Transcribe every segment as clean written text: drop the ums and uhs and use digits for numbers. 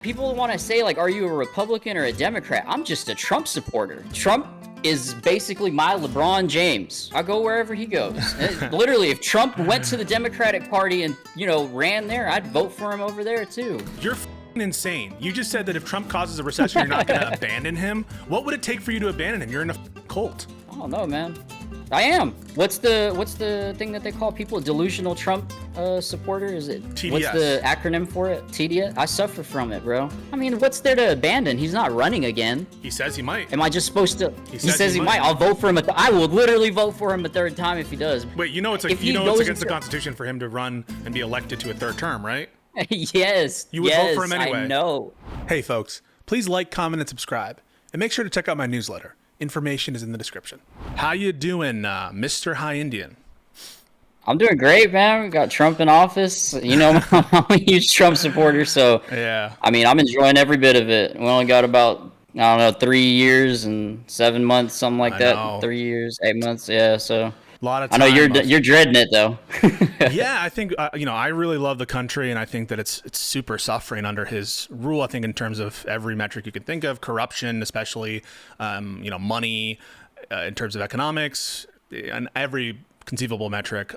People want to say, like, are you a Republican or a Democrat? I'm just a Trump supporter. Trump is basically my LeBron James. I go wherever he goes. Literally, if Trump went to the Democratic Party and, ran there, I'd vote for him over there, too. You're insane. You just said that if Trump causes a recession, you're not going to abandon him. What would it take for you to abandon him? You're in a cult. I don't know, man. I am. What's the thing that they call people? A delusional Trump supporter? Is it? TDS. What's the acronym for it? TDS? I suffer from it, bro. I mean, what's there to abandon? He's not running again. He says he might. Am I just supposed to? He says he might. I'll vote for him. I will literally vote for him a third time if he does. Wait, it's against the Constitution for him to run and be elected to a third term, right? Yes. You would vote for him anyway. I know. Hey, folks, please like, comment, and subscribe, and make sure to check out my newsletter. Information is in the description. How you doing, Mr. High Indian? I'm doing great, man. We got Trump in office. I'm a huge Trump supporter, so yeah. I mean, I'm enjoying every bit of it. We only got about 3 years and 7 months, something like that. 3 years, 8 months, yeah. So a lot of time. I know you're dreading it though. Yeah, I think I really love the country, and I think that it's super suffering under his rule. I think in terms of every metric you can think of, corruption, especially, money, in terms of economics, and every conceivable metric.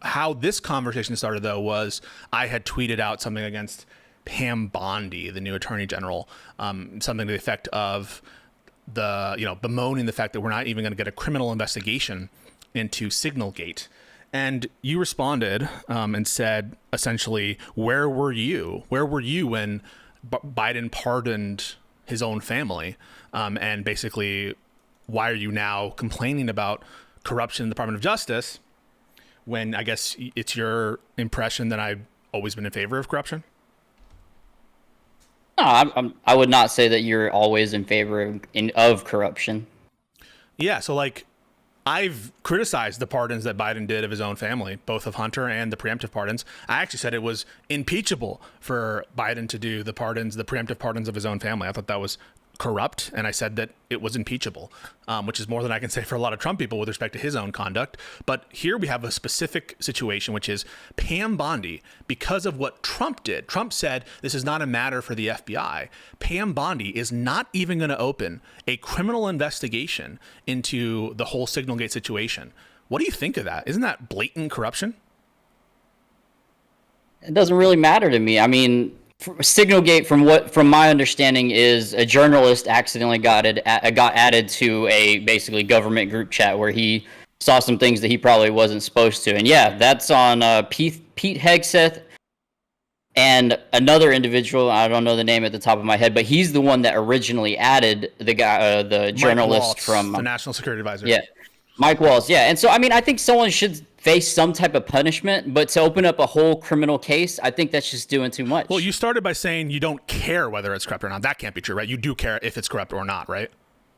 How this conversation started though was I had tweeted out something against Pam Bondi, the new Attorney General, something to the effect of bemoaning the fact that we're not even going to get a criminal investigation into Signalgate. And you responded and said, essentially, where were you? Where were you when Biden pardoned his own family? And basically, why are you now complaining about corruption in the Department of Justice when I guess it's your impression that I've always been in favor of corruption? No, I would not say that you're always in favor of corruption. Yeah, so I've criticized the pardons that Biden did of his own family, both of Hunter and the preemptive pardons. I actually said it was impeachable for Biden to do the preemptive pardons of his own family. I thought that was corrupt, and I said that it was impeachable, which is more than I can say for a lot of Trump people with respect to his own conduct. But here we have a specific situation, which is Pam Bondi, because of what Trump did. Trump said this is not a matter for the FBI. Pam Bondi is not even going to open a criminal investigation into the whole Signalgate situation. What do you think of that? Isn't that blatant corruption? It doesn't really matter to me. I mean, Signalgate, from my understanding, is a journalist accidentally got added to a basically government group chat where he saw some things that he probably wasn't supposed to. And yeah, that's on Pete Hegseth and another individual. I don't know the name at the top of my head, but he's the one that originally added the guy, the journalist Waltz, from the National Security Advisor. Yeah, Mike Waltz. Yeah, and so I mean, I think someone should face some type of punishment, but to open up a whole criminal case, I think that's just doing too much. Well, you started by saying you don't care whether it's corrupt or not. That can't be true, right? You do care if it's corrupt or not, right?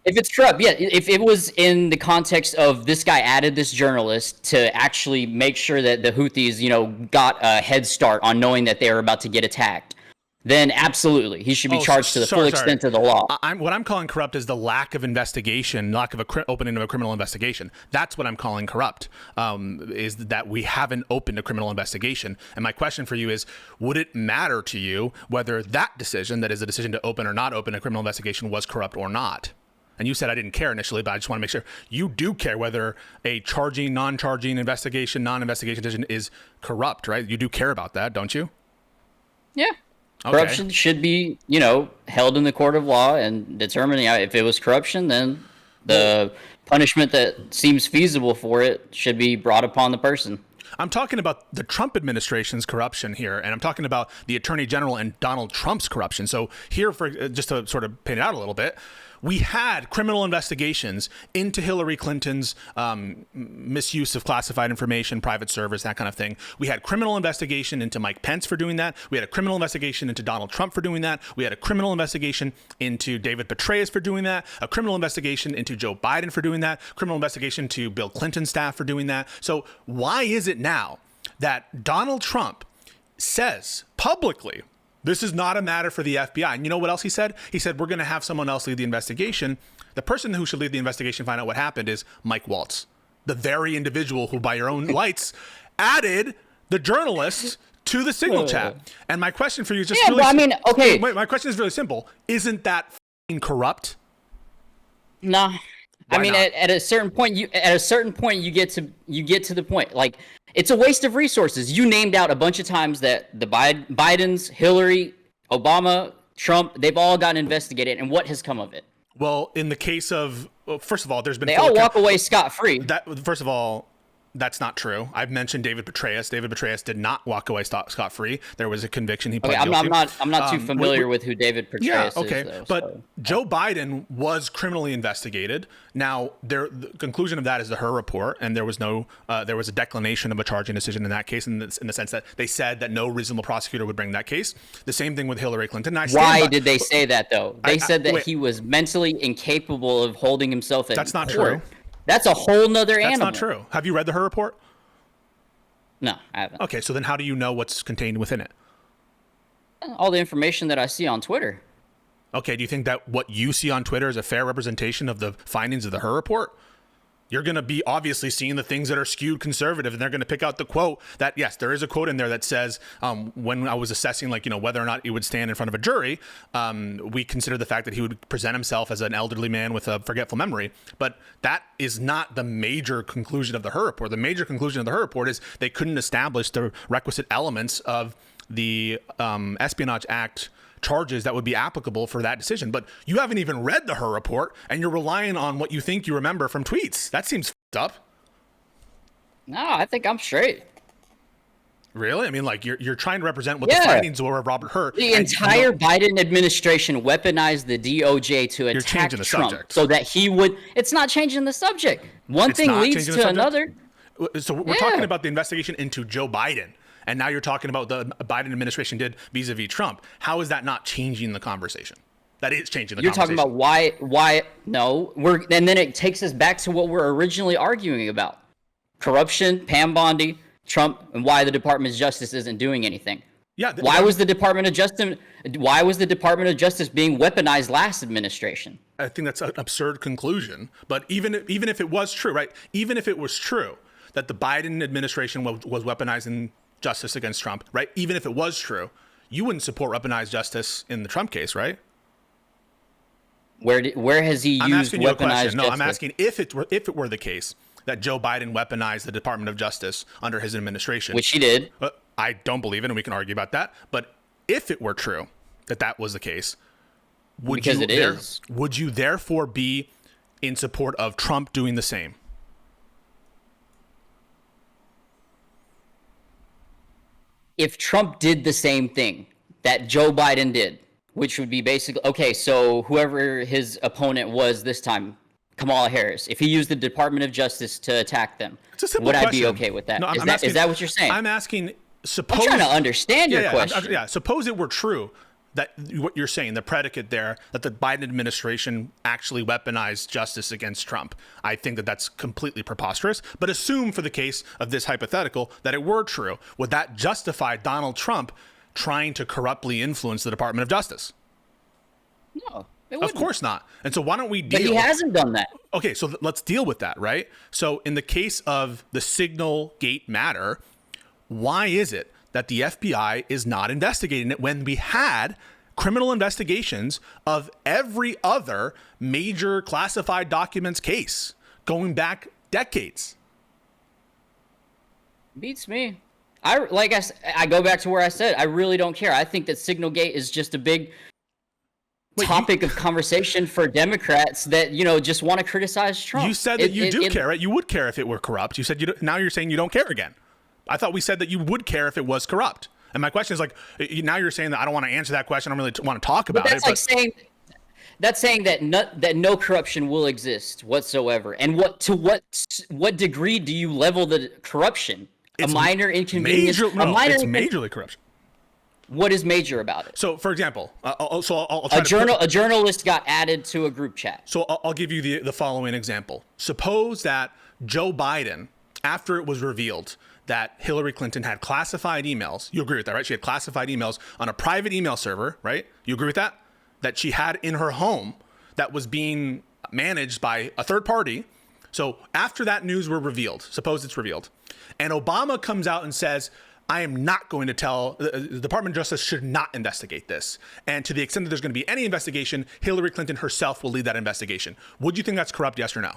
If it's corrupt, yeah. If it was in the context of this guy added this journalist to actually make sure that the Houthis, got a head start on knowing that they were about to get attacked, then absolutely, he should be charged to the full extent of the law. What I'm calling corrupt is the lack of investigation, lack of opening of a criminal investigation. That's what I'm calling corrupt, is that we haven't opened a criminal investigation. And my question for you is, would it matter to you whether that decision, that is a decision to open or not open a criminal investigation, was corrupt or not? And you said I didn't care initially, but I just want to make sure you do care whether a charging, non-charging investigation, non-investigation decision is corrupt, right? You do care about that, don't you? Yeah. Okay. Corruption should be, held in the court of law and determining if it was corruption, then the punishment that seems feasible for it should be brought upon the person. I'm talking about the Trump administration's corruption here, and I'm talking about the Attorney General and Donald Trump's corruption. So here, just to sort of paint it out a little bit, we had criminal investigations into Hillary Clinton's misuse of classified information, private servers, that kind of thing. We had criminal investigation into Mike Pence for doing that. We had a criminal investigation into Donald Trump for doing that. We had a criminal investigation into David Petraeus for doing that. A criminal investigation into Joe Biden for doing that. Criminal investigation to Bill Clinton's staff for doing that. So why is it now that Donald Trump says publicly, this is not a matter for the FBI? And you know what else he said? He said, we're going to have someone else lead the investigation. The person who should lead the investigation, find out what happened, is Mike Waltz, the very individual who, by your own lights, added the journalists to the Signal chat. And my question for you is just my question is really simple. Isn't that f***ing corrupt? No. I mean, at a certain point, you get to the point. Like, it's a waste of resources. You named out a bunch of times that the Bidens, Hillary, Obama, Trump, they've all gotten investigated, and what has come of it? Well, in the case of, first of all, there's been they all walk away scot-free. First of all, that's not true. I've mentioned David Petraeus. David Petraeus did not walk away scot-free. There was a conviction. He pled guilty. I'm not too familiar with who David Petraeus is. Though, but Joe Biden was criminally investigated. Now, the conclusion of that is the Hur report, and there was a declination of a charging decision in that case, in the sense that they said that no reasonable prosecutor would bring that case. The same thing with Hillary Clinton. Why did they say that, though? They said that he was mentally incapable of holding himself in court. That's not true. That's a whole nother animal. That's not true. Have you read the Hur report? No, I haven't. Okay, so then how do you know what's contained within it? All the information that I see on Twitter. Okay, do you think that what you see on Twitter is a fair representation of the findings of the Hur report? You're going to be obviously seeing the things that are skewed conservative, and they're going to pick out the quote that, yes, there is a quote in there that says, when I was assessing, whether or not he would stand in front of a jury, we considered the fact that he would present himself as an elderly man with a forgetful memory. But that is not the major conclusion of the Hur report. The major conclusion of the Hur report is they couldn't establish the requisite elements of the Espionage Act charges that would be applicable for that decision. But you haven't even read the Hur report, and you're relying on what you think you remember from tweets. That seems f***ed up. No, I think I'm straight. Really? I mean, you're trying to represent what the findings were of Robert Hur. The entire Biden administration weaponized the DOJ to attack Trump so that he would. It's not changing the subject. One thing leads to another. So we're talking about the investigation into Joe Biden. And now you're talking about the Biden administration did vis-a-vis Trump. How is that not changing the conversation? That is changing the conversation. You're talking about why no. And then it takes us back to what we're originally arguing about. Corruption, Pam Bondi, Trump, and why the Department of Justice isn't doing anything. Yeah. Why was the Department of Justice being weaponized last administration? I think that's an absurd conclusion. But even if it was true, right? Even if it was true that the Biden administration was weaponizing justice against Trump, right? Even if it was true, you wouldn't support weaponized justice in the Trump case, right? Where has he used weaponized justice? No, I'm asking if it were the case that Joe Biden weaponized the Department of Justice under his administration, which he did. I don't believe it, and we can argue about that. But if it were true that was the case, would you therefore be in support of Trump doing the same? If Trump did the same thing that Joe Biden did, which would be basically, okay, so whoever his opponent was this time, Kamala Harris, if he used the Department of Justice to attack them, would I be okay with that? No, is that what you're saying? I'm asking, suppose... I'm trying to understand your question. Suppose it were true that what you're saying, the predicate there, that the Biden administration actually weaponized justice against Trump. I think that that's completely preposterous. But assume for the case of this hypothetical that it were true. Would that justify Donald Trump trying to corruptly influence the Department of Justice? No, it wouldn't. Of course not. And so why don't we deal... But he hasn't done that. Okay, so let's deal with that, right? So in the case of the Signal Gate matter, why is it that the FBI is not investigating it when we had criminal investigations of every other major classified documents case going back decades? Beats me. I go back to where I said, I really don't care. I think that Signal Gate is just a big topic of conversation for Democrats that, just want to criticize Trump. You said that you do care, right? You would care if it were corrupt. You said now you're saying you don't care again. I thought we said that you would care if it was corrupt. And my question is now you're saying that I don't want to answer that question. I don't really want to talk about it. That's saying that no corruption will exist whatsoever. And what degree do you level the corruption? It's a minor inconvenience? It's majorly corruption. What is major about it? So, for example, I'll try a journalist got added to a group chat. So I'll give you the following example. Suppose that Joe Biden, after it was revealed that Hillary Clinton had classified emails. You agree with that, right? She had classified emails on a private email server, right? You agree with that? That she had in her home that was being managed by a third party. So after that news were revealed, suppose it's revealed, and Obama comes out and says, I am not going to tell, the Department of Justice should not investigate this. And to the extent that there's going to be any investigation, Hillary Clinton herself will lead that investigation. Would you think that's corrupt, yes or no?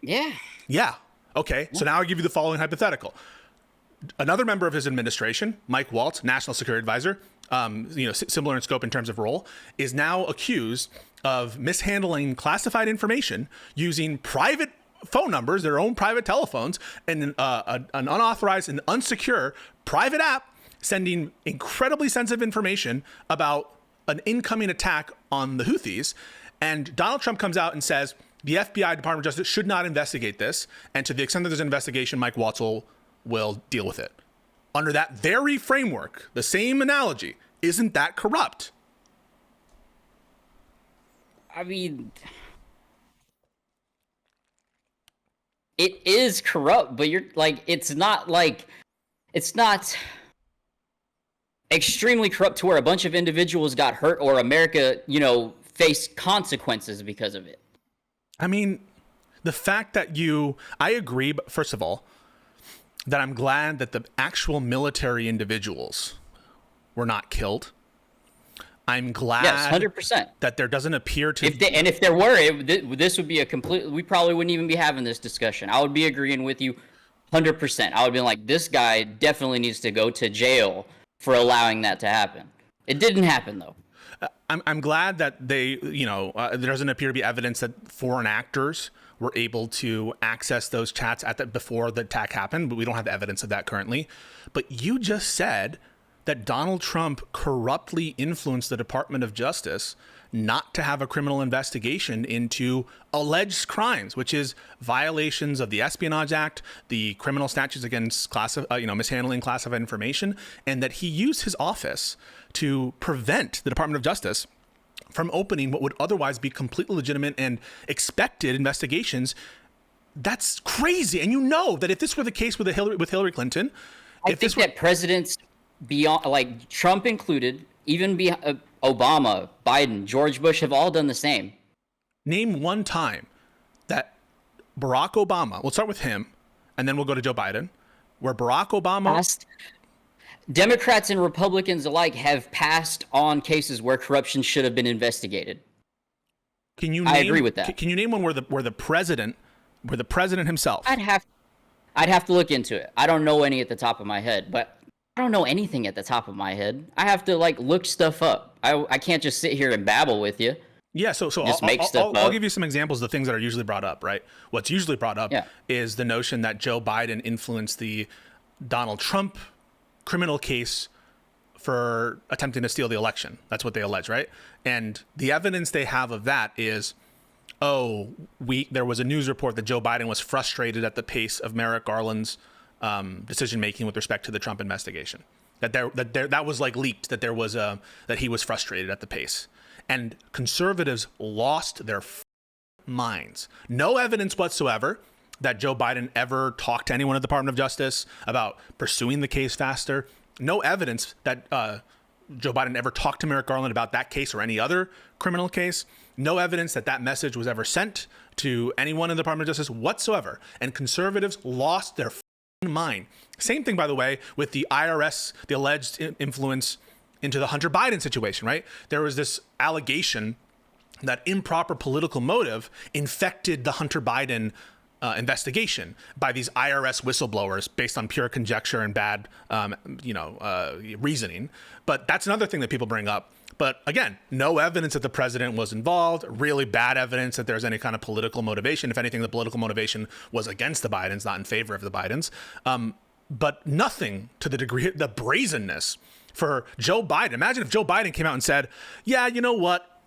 Yeah. Yeah. Okay. So now I'll give you the following hypothetical. Another member of his administration, Mike Waltz, National Security Advisor, similar in scope in terms of role, is now accused of mishandling classified information using private phone numbers, their own private telephones, and an unauthorized and unsecure private app sending incredibly sensitive information about an incoming attack on the Houthis. And Donald Trump comes out and says the FBI, Department of Justice, should not investigate this. And to the extent that there's an investigation, Mike Waltz will deal with it. Under that very framework, the same analogy, isn't that corrupt? I mean, it is corrupt, but you're like, it's not extremely corrupt to where a bunch of individuals got hurt or America, faced consequences because of it. I mean, the fact that I agree, but first of all, that I'm glad that the actual military individuals were not killed. I'm glad, yes, 100%, that there doesn't appear to. If there were, this would be we probably wouldn't even be having this discussion. I would be agreeing with you 100%. I would be like, this guy definitely needs to go to jail for allowing that to happen. It didn't happen though. I'm glad that there doesn't appear to be evidence that foreign actors were able to access those chats before the attack happened, but we don't have evidence of that currently. But you just said that Donald Trump corruptly influenced the Department of Justice not to have a criminal investigation into alleged crimes, which is violations of the Espionage Act, the criminal statutes against mishandling classified information, and that he used his office to prevent the Department of Justice from opening what would otherwise be completely legitimate and expected investigations. That's crazy. And you know that if this were the case with Hillary Clinton, I think that presidents beyond, like Trump included, even Obama, Biden, George Bush, have all done the same. Name one time that Barack Obama, we'll start with him, and then we'll go to Joe Biden, where Barack Obama... Democrats and Republicans alike have passed on cases where corruption should have been investigated. I agree with that. Can you name one where the president himself? I'd have to look into it. I don't know any at the top of my head, but I don't know anything at the top of my head. I have to look stuff up. I can't just sit here and babble with you. Yeah, so I'll give you some examples of things that are usually brought up, right? What's usually brought up is the notion that Joe Biden influenced the Donald Trump criminal case for attempting to steal the election. That's what they allege, right? And the evidence they have of that is, there was a news report that Joe Biden was frustrated at the pace of Merrick Garland's decision making with respect to the Trump investigation. That was leaked, that he was frustrated at the pace. And conservatives lost their minds. No evidence whatsoever that Joe Biden ever talked to anyone at the Department of Justice about pursuing the case faster. No evidence that Joe Biden ever talked to Merrick Garland about that case or any other criminal case. No evidence that message was ever sent to anyone in the Department of Justice whatsoever. And conservatives lost their mind. Same thing, by the way, with the IRS, the alleged influence into the Hunter Biden situation, right? There was this allegation that improper political motive infected the Hunter Biden investigation by these IRS whistleblowers based on pure conjecture and bad, reasoning. But that's another thing that people bring up. But again, no evidence that the president was involved, really bad evidence that there's any kind of political motivation. If anything, the political motivation was against the Bidens, not in favor of the Bidens. But nothing to the degree, the brazenness for Joe Biden. Imagine if Joe Biden came out and said, yeah, you know what?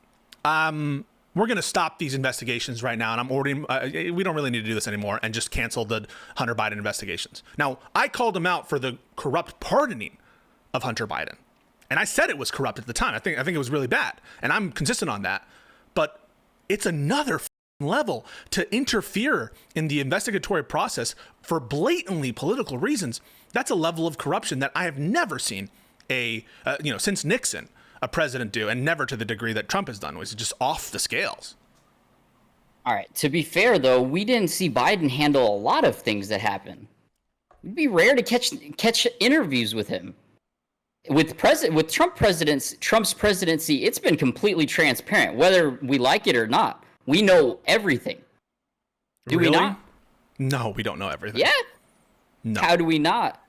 We're going to stop these investigations right now, and I'm ordering, we don't really need to do this anymore, and just cancel the Hunter Biden investigations. Now, I called him out for the corrupt pardoning of Hunter Biden, and I said it was corrupt at the time. I think it was really bad, and I'm consistent on that. But it's another level to interfere in the investigatory process for blatantly political reasons. That's a level of corruption that I have never seen since Nixon, a president do, and never to the degree that Trump has done, which is just off the scales. All right. To be fair, though, we didn't see Biden handle a lot of things that happened. It'd be rare to catch interviews with him. With Trump's presidency, it's been completely transparent, whether we like it or not. We know everything. Do Really? we not? No, we don't know everything. Yeah. No. How do we not?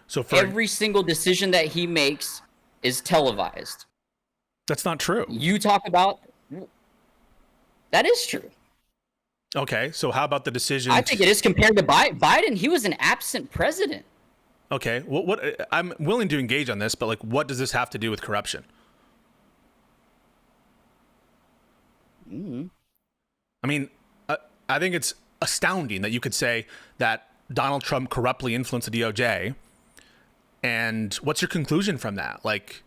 So for Every single decision that he makes is televised. That's not true. You talk about that is true. Okay, so how about the decision? I think it is compared to Biden. He was an absent president. Okay, what I'm willing to engage on this, but like, what does this have to do with corruption? I mean, I think it's astounding that you could say that Donald Trump corruptly influenced the DOJ. And what's your conclusion from that? Like,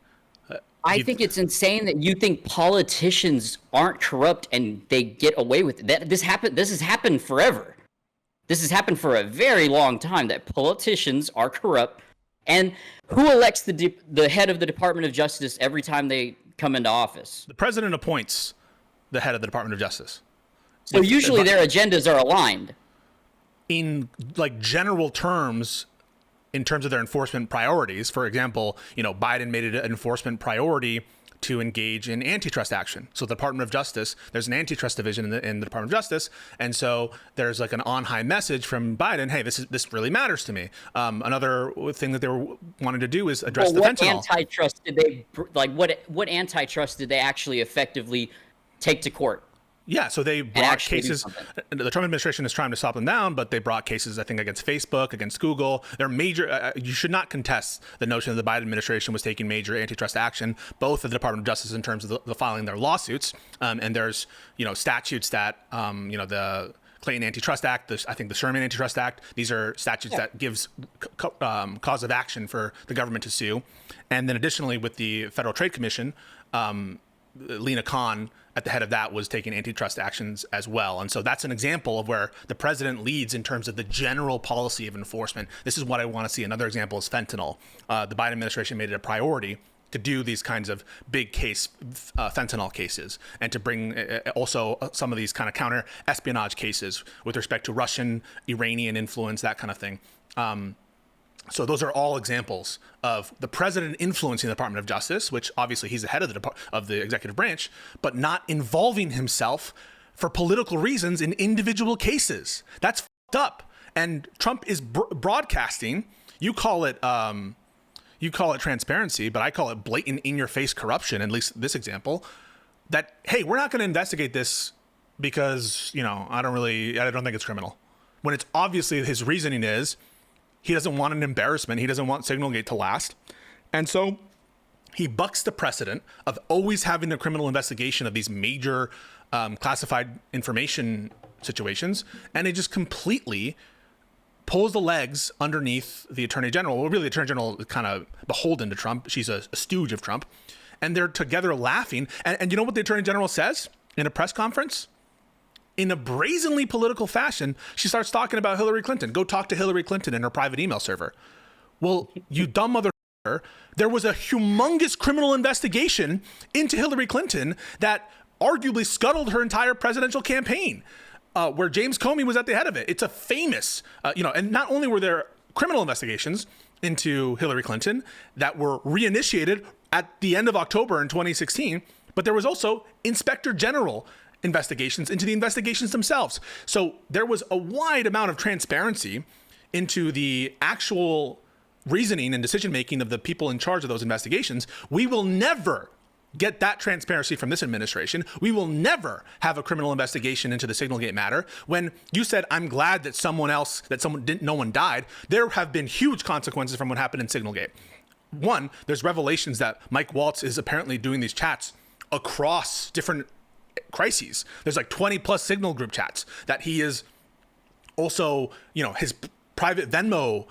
I think it's insane that you think politicians aren't corrupt and they get away with it. This has happened forever. This has happened for a very long time, that politicians are corrupt. And who elects the head of the Department of Justice every time they come into office? the president appoints the head of the Department of Justice. So usually their agendas are aligned. In like general terms, in terms of their enforcement priorities, for example, Biden made it an enforcement priority to engage in antitrust action. So the Department of Justice, there's an antitrust division in the Department of Justice, and so there's like an on-high message from Biden. Hey, this really matters to me. Another thing that they were wanting to do is address the fentanyl. Antitrust did they like? What antitrust did they actually effectively take to court? Yeah, so they brought cases. The Trump administration is trying to stop them down, but they brought cases, I think, against Facebook, against Google. They're major. You should not contest the notion that the Biden administration was taking major antitrust action, both of the Department of Justice in terms of the filing their lawsuits. And there's, statutes that, the Clayton Antitrust Act, I think the Sherman Antitrust Act. These are statutes that gives cause of action for the government to sue. And then additionally, with the Federal Trade Commission, Lena Khan at the head of that was taking antitrust actions as well. And so that's an example of where the president leads in terms of the general policy of enforcement. This is what I want to see. Another example is fentanyl. The Biden administration made it a priority to do these kinds of big case fentanyl cases, and to bring also some of these kind of counter espionage cases with respect to Russian, Iranian influence, that kind of thing. So those are all examples of the president influencing the Department of Justice, which obviously he's the head of the executive branch, but not involving himself for political reasons in individual cases. That's fucked up. And Trump is broadcasting. You call it transparency, but I call it blatant in-your-face corruption. At least this example, that hey, we're not going to investigate this because I don't think it's criminal. When it's obviously his reasoning is, he doesn't want an embarrassment. He doesn't want Signalgate to last. And so he bucks the precedent of always having a criminal investigation of these major classified information situations. And he just completely pulls the legs underneath the Attorney General. Well, really, the Attorney General is kind of beholden to Trump. She's a stooge of Trump. And they're together laughing. And you know what the Attorney General says in a press conference? In a brazenly political fashion, she starts talking about Hillary Clinton. Go talk to Hillary Clinton in her private email server. Well, you dumb motherfucker, there was a humongous criminal investigation into Hillary Clinton that arguably scuttled her entire presidential campaign, where James Comey was at the head of it. It's a famous, and not only were there criminal investigations into Hillary Clinton that were reinitiated at the end of October in 2016, but there was also Inspector General investigations into the investigations themselves. So there was a wide amount of transparency into the actual reasoning and decision making of the people in charge of those investigations. We will never get that transparency from this administration. We will never have a criminal investigation into the Signalgate matter. When you said, I'm glad that no one died, there have been huge consequences from what happened in Signalgate. One, there's revelations that Mike Waltz is apparently doing these chats across different crises. There's like 20 plus Signal group chats that he is also, his private Venmo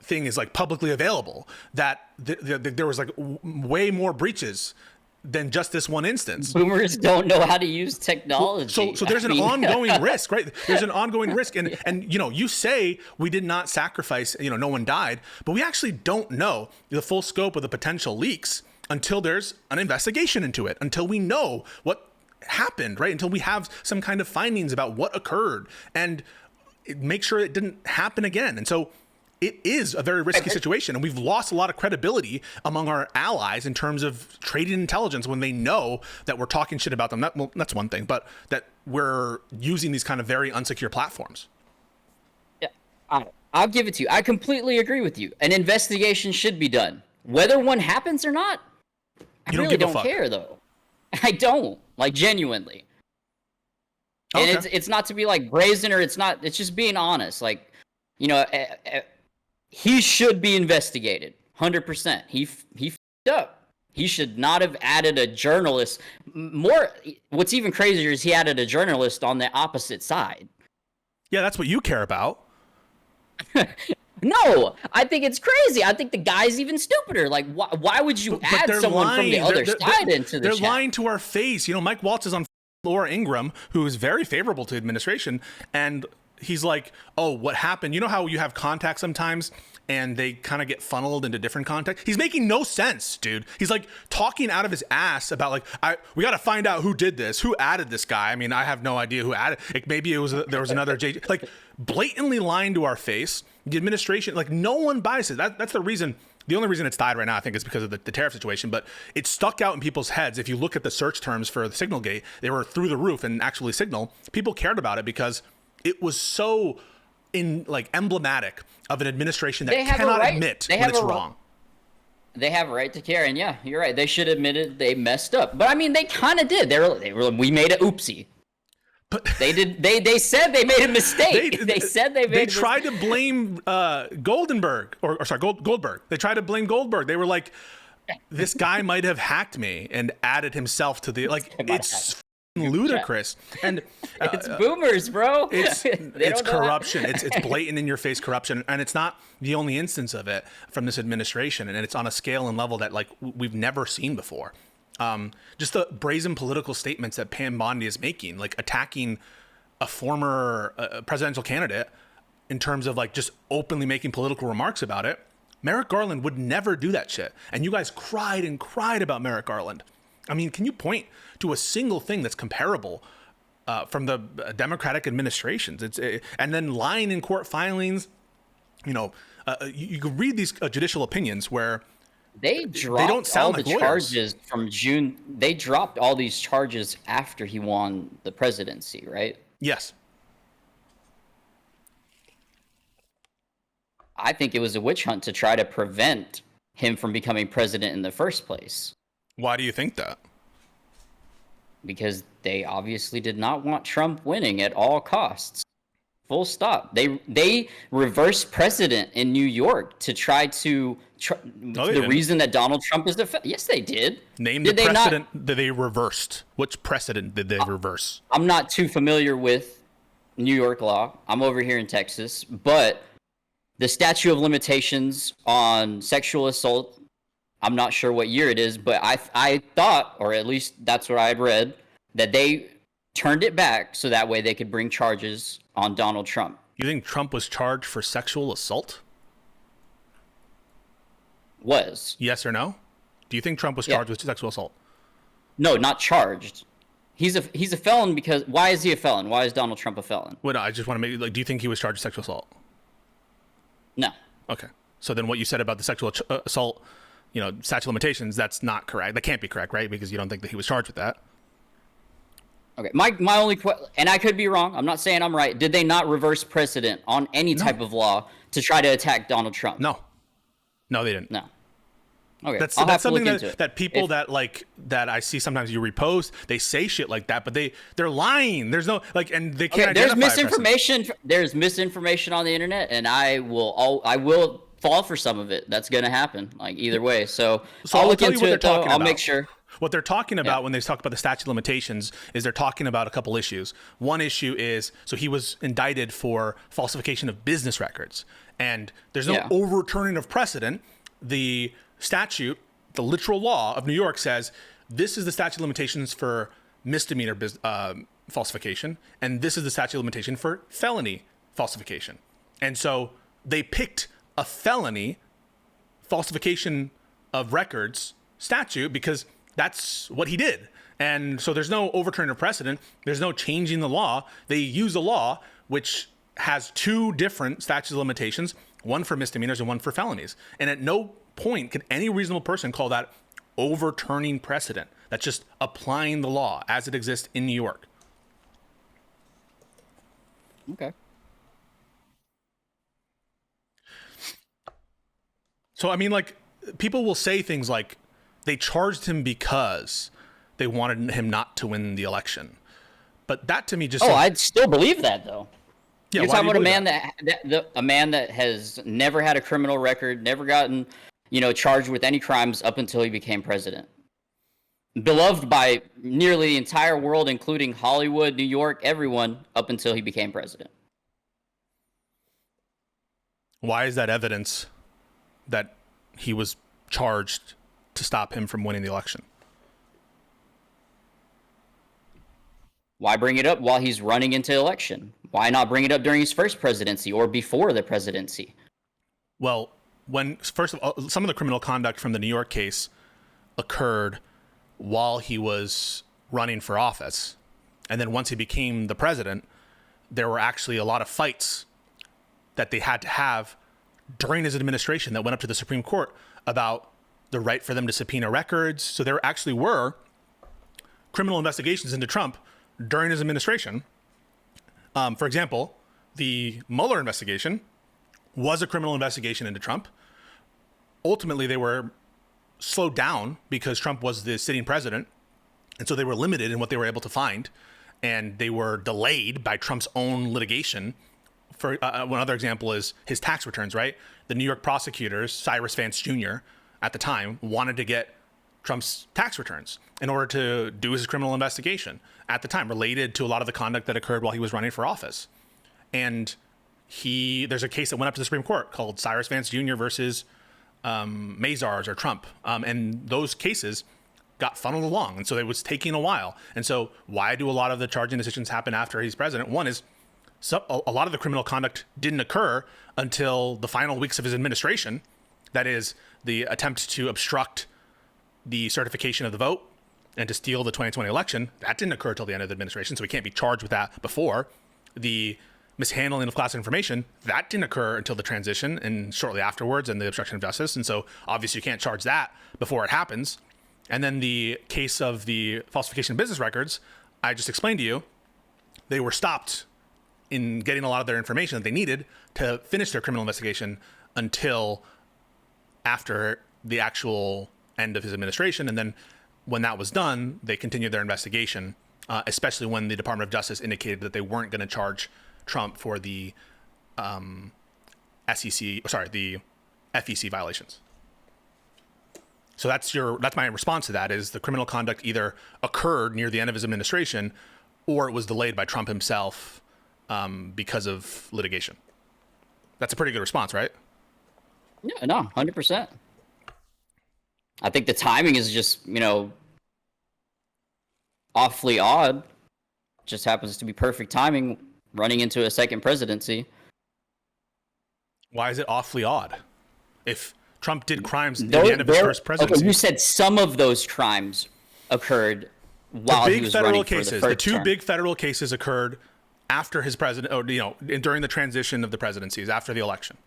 thing is like publicly available, that there was like way more breaches than just this one instance. Boomers don't know how to use technology. So there's an ongoing risk, right? There's an ongoing risk. And you say we did not sacrifice, no one died, but we actually don't know the full scope of the potential leaks until there's an investigation into it, until we know what happened, right? Until we have some kind of findings about what occurred and make sure it didn't happen again. And so it is a very risky situation, and we've lost a lot of credibility among our allies in terms of trading intelligence when they know that we're talking shit about them. That's one thing, but that we're using these kind of very unsecure platforms. Yeah, I'll give it to you. I completely agree with you. An investigation should be done. Whether one happens or not, I really don't care, though. I don't, like, genuinely. And Okay. it's not to be like brazen, or it's just being honest. Like, you know, he should be investigated 100%. He f***ed up. He should not have added a journalist. What's even crazier is he added a journalist on the opposite side. Yeah, that's what you care about. No, I think it's crazy. I think the guy's even stupider. Like, why would you add someone from the other side into the chat? They're lying to our face. You know, Mike Waltz is on Laura Ingraham, who is very favorable to administration, and he's like, oh, what happened? You know how you have contacts sometimes and they kind of get funneled into different contacts? He's making no sense, dude. He's like talking out of his ass about like, we got to find out who did this, who added this guy. I mean, I have no idea who added it. Maybe there was another J, like blatantly lying to our face. The administration, like no one buys it. That's the reason. The only reason it's died right now, I think, is because of the tariff situation, but it stuck out in people's heads. If you look at the search terms for the Signalgate, they were through the roof, and actually Signal, people cared about it because it was so emblematic of an administration that cannot admit when it's wrong. They have a right to care, and yeah, you're right. They should admit it. They messed up, but I mean, they kind of did. We made an oopsie. But they did. They said they made a mistake. They said they made. They tried to blame Goldberg. They tried to blame Goldberg. They were like, this guy might have hacked me and added himself to the It's ludicrous, and it's boomers, bro. It's corruption. It's blatant in your face corruption, and it's not the only instance of it from this administration, and it's on a scale and level that like we've never seen before. Just the brazen political statements that Pam Bondi is making, like attacking a former presidential candidate in terms of like just openly making political remarks about it. Merrick Garland would never do that shit. And you guys cried and cried about Merrick Garland. I mean, can you point to a single thing that's comparable from the Democratic administrations? And then lying in court filings, you know, you can read these judicial opinions where they don't sound all the charges from June. They dropped all these charges after he won the presidency, right? Yes. I think it was a witch hunt to try to prevent him from becoming president in the first place. Why do you think that? Because they obviously did not want Trump winning at all costs. Full stop. They reversed precedent in New York to try to reason that Donald Trump is yes, they did. Name the precedent that they reversed. Which precedent did they reverse? I'm not too familiar with New York law. I'm over here in Texas, but the statute of limitations on sexual assault, I'm not sure what year it is, but I thought, or at least that's what I had read, that they turned it back so that way they could bring charges on Donald Trump. You think Trump was charged for sexual assault? Was. Yes or no? Do you think Trump was charged with sexual assault? No, not charged. He's a felon because why is he a felon? Why is Donald Trump a felon? Well, no, I just want to do you think he was charged with sexual assault? No. Okay. So then what you said about the sexual assault, statute of limitations, that's not correct. That can't be correct, right? Because you don't think that he was charged with that. Okay, my only question, and I could be wrong, I'm not saying I'm right. Did they not reverse precedent on any type of law to try to attack Donald Trump? No, they didn't. No. Okay, that's something that people that I see sometimes you repost. They say shit like that, but they're lying. There's no and they can't. Okay, there's misinformation. There's misinformation on the internet, and I will fall for some of it. That's gonna happen. Like either way. So I'll look into it. Though. I'll make sure. What they're talking about when they talk about the statute of limitations is they're talking about a couple issues. One issue is, so he was indicted for falsification of business records. And there's no overturning of precedent. The statute, the literal law of New York says, this is the statute of limitations for misdemeanor falsification. And this is the statute of limitation for felony falsification. And so they picked a felony falsification of records statute because that's what he did. And so there's no overturning of precedent. There's no changing the law. They use a law which has two different statutes of limitations. one for misdemeanors and one for felonies. And at no point can any reasonable person call that overturning precedent. That's just applying the law as it exists in New York. Okay. So, I mean, like, people will say things like they charged him because they wanted him not to win the election. But that to me just... I'd still believe that, though. Yeah, You're talking about a man that has never had a criminal record, never gotten, charged with any crimes up until he became president. Beloved by nearly the entire world, including Hollywood, New York, everyone, up until he became president. Why is that evidence that he was charged to stop him from winning the election? Why bring it up while he's running into election? Why not bring it up during his first presidency or before the presidency? Well, first of all, some of the criminal conduct from the New York case occurred while he was running for office. And then once he became the president, there were actually a lot of fights that they had to have during his administration that went up to the Supreme Court about the right for them to subpoena records. So there actually were criminal investigations into Trump during his administration. For example, the Mueller investigation was a criminal investigation into Trump. Ultimately, they were slowed down because Trump was the sitting president. And so they were limited in what they were able to find. And they were delayed by Trump's own litigation. For one other example is his tax returns, right? The New York prosecutors, Cyrus Vance Jr., at the time, wanted to get Trump's tax returns in order to do his criminal investigation at the time, related to a lot of the conduct that occurred while he was running for office. And there's a case that went up to the Supreme Court called Cyrus Vance Jr. versus Mazars or Trump. And those cases got funneled along. And so it was taking a while. And so why do a lot of the charging decisions happen after he's president? One is a lot of the criminal conduct didn't occur until the final weeks of his administration. That is, the attempt to obstruct the certification of the vote and to steal the 2020 election. That didn't occur until the end of the administration, so he can't be charged with that before. The mishandling of classified information, that didn't occur until the transition and shortly afterwards, and the obstruction of justice. And so obviously you can't charge that before it happens. And then the case of the falsification of business records, I just explained to you, they were stopped in getting a lot of their information that they needed to finish their criminal investigation until after the actual end of his administration. And then when that was done, they continued their investigation, especially when the Department of Justice indicated that they weren't going to charge Trump for the the FEC violations. So that's my response to that, is the criminal conduct either occurred near the end of his administration or it was delayed by Trump himself because of litigation. That's a pretty good response, right? Yeah, no, 100%. I think the timing is just, awfully odd. Just happens to be perfect timing running into a second presidency. Why is it awfully odd? If Trump did crimes at the end of his first presidency. Okay, you said some of those crimes occurred while he was running for the first term. The two big federal cases occurred after his president, or during the transition of the presidencies, after the election.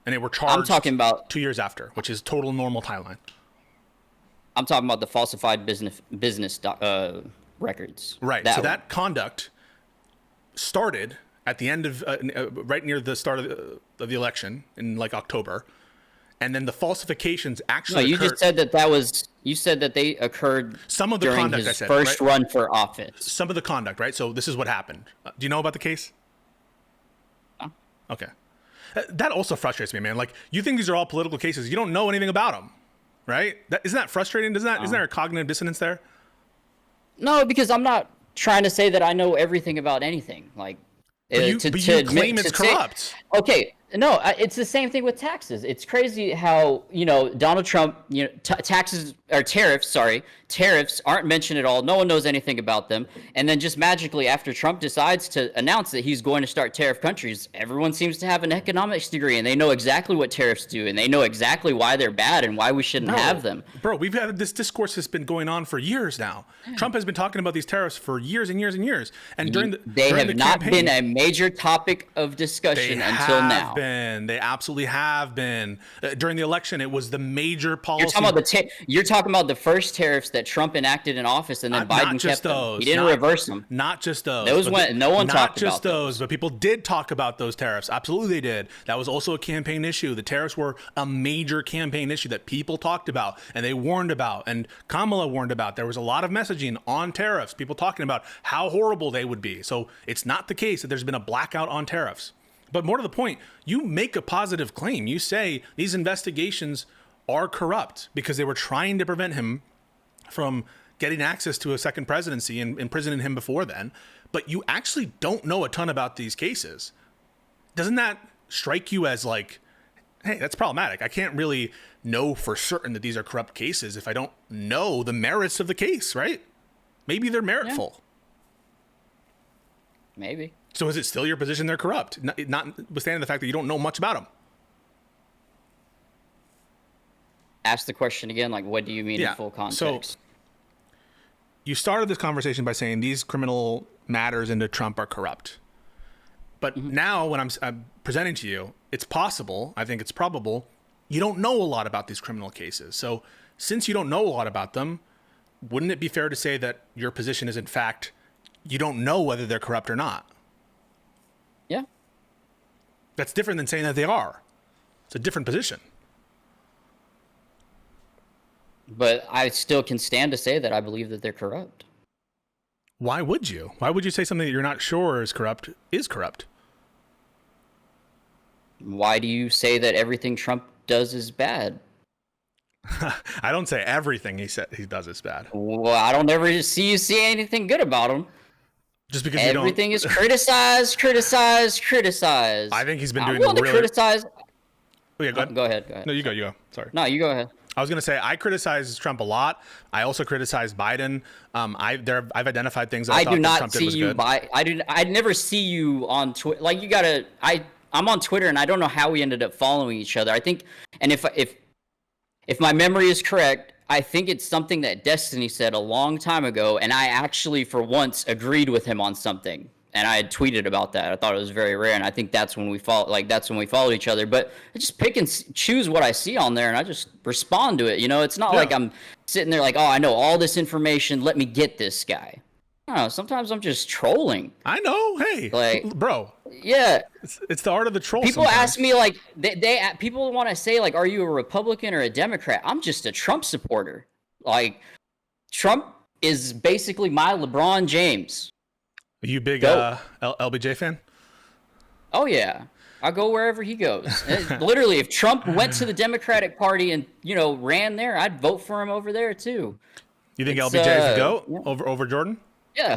And they were charged I'm talking about 2 years after, which is total normal timeline. I'm talking about the falsified business records. Right. That conduct started at the end of right near the start of the election in like October, and then the falsifications actually. No, you just said that was. You said that they occurred. Some of the during conduct his I said, first right? run for office. Some of the conduct, right? So this is what happened. Do you know about the case? Okay. That also frustrates me, man. Like, you think these are all political cases. You don't know anything about them, right? Isn't that frustrating? Isn't there a cognitive dissonance there? No, because I'm not trying to say that I know everything about anything. Like, but you claim it's corrupt. Okay, no, it's the same thing with taxes. It's crazy how, Donald Trump, taxes or tariffs aren't mentioned at all. No one knows anything about them. And then just magically after Trump decides to announce that he's going to start tariff countries, everyone seems to have an economics degree and they know exactly what tariffs do and they know exactly why they're bad and why we shouldn't have them. Bro, we've had this discourse has been going on for years now. Trump has been talking about these tariffs for years and years and years. And They have not been a major topic of discussion until now. been. They absolutely have been. During the election, it was the major policy. You're talking about the first tariffs that Trump enacted in office, and then Biden kept them. He didn't reverse them. Not just those. No one talked about those. Not just those, but people did talk about those tariffs. Absolutely, they did. That was also a campaign issue. The tariffs were a major campaign issue that people talked about, and they warned about, and Kamala warned about. There was a lot of messaging on tariffs, people talking about how horrible they would be. So it's not the case that there's been a blackout on tariffs. But more to the point, you make a positive claim. You say these investigations are corrupt because they were trying to prevent him from getting access to a second presidency and imprisoning him before then. But you actually don't know a ton about these cases. Doesn't that strike you as like, hey, that's problematic? I can't really know for certain that these are corrupt cases if I don't know the merits of the case, right? Maybe they're meritful. Yeah. Maybe. So is it still your position they're corrupt, notwithstanding the fact that you don't know much about them? Ask the question again, like, what do you mean in full context? So you started this conversation by saying these criminal matters into Trump are corrupt. But now when I'm presenting to you, it's possible, I think it's probable, you don't know a lot about these criminal cases. So since you don't know a lot about them, wouldn't it be fair to say that your position is, in fact, you don't know whether they're corrupt or not? Yeah. That's different than saying that they are. It's a different position. But I still can stand to say that I believe that they're corrupt. Why would you? Why would you say something that you're not sure is corrupt is corrupt? Why do you say that everything Trump does is bad? I don't say everything he does is bad. Well, I don't ever see you say anything good about him. Just because everything is criticized. I think he's been doing to criticize. Oh, yeah, go ahead. Go ahead. No, you go. Sorry. No, you go ahead. I was going to say I criticize Trump a lot. I also criticize Biden. I've identified things that I thought that Trump did was good. I never see you on Twitter. Like, you gotta. I'm on Twitter, and I don't know how we ended up following each other. I think, and if my memory is correct, I think it's something that Destiny said a long time ago, and I actually, for once, agreed with him on something. And I had tweeted about that. I thought it was very rare, and I think that's when we followed each other. But I just pick and choose what I see on there, and I just respond to it. You know, it's not like I'm sitting there like, oh, I know all this information. Let me get this guy. I don't know. Sometimes I'm just trolling. I know. Hey, like, bro. Yeah. It's the art of the troll. People sometimes. ask me like, people want to say like, are you a Republican or a Democrat? I'm just a Trump supporter. Like, Trump is basically my LeBron James. Are you big LBJ fan? Oh, yeah. I'll go wherever he goes. Literally, if Trump went to the Democratic Party and, ran there, I'd vote for him over there, too. You think LBJ is the GOAT over Jordan? Yeah,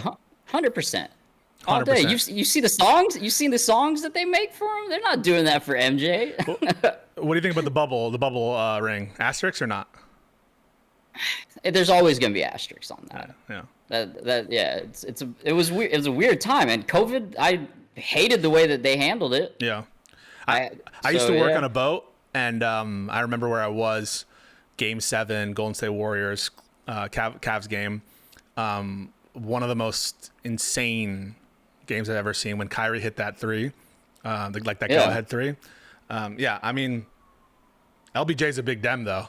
100%. All day. You see the songs? You seen the songs that they make for him? They're not doing that for MJ. What do you think about the bubble ring? Asterisks or not? There's always going to be asterisks on that. Yeah. It was weird. It was a weird time, and COVID. I hated the way that they handled it. Yeah, I used to work on a boat, and I remember where I was. Game 7, Golden State Warriors, Cavs game. One of the most insane games I've ever seen when Kyrie hit that three, like that go-ahead three. I mean, LBJ's a big dem though.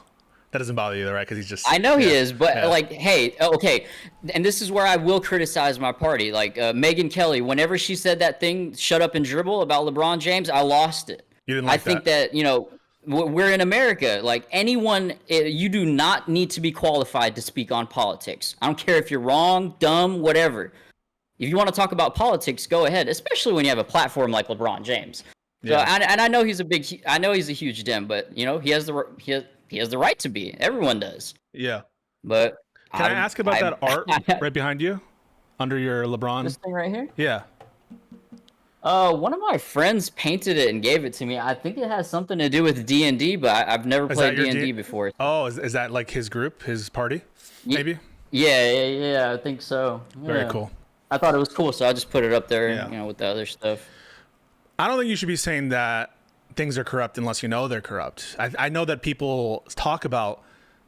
That doesn't bother you though, right? Because he's just... I know he is, but like, hey, okay. And this is where I will criticize my party. Like, Megyn Kelly, whenever she said that thing, shut up and dribble, about LeBron James, I lost it. You didn't like that? I think that, we're in America. Like, anyone, you do not need to be qualified to speak on politics. I don't care if you're wrong, dumb, whatever. If you want to talk about politics, go ahead, especially when you have a platform like LeBron James. Yeah. So, and I know he's a huge dem, but, he has the right to be. Everyone does. Yeah. But can I ask about that art right behind you, under your LeBron? This thing right here? Yeah. One of my friends painted it and gave it to me. I think it has something to do with D&D, but I've never played D&D before. Oh, is that like his group, his party, maybe? Yeah, I think so. Yeah. Very cool. I thought it was cool, so I just put it up there, with the other stuff. I don't think you should be saying that things are corrupt unless you know they're corrupt. I know that people talk about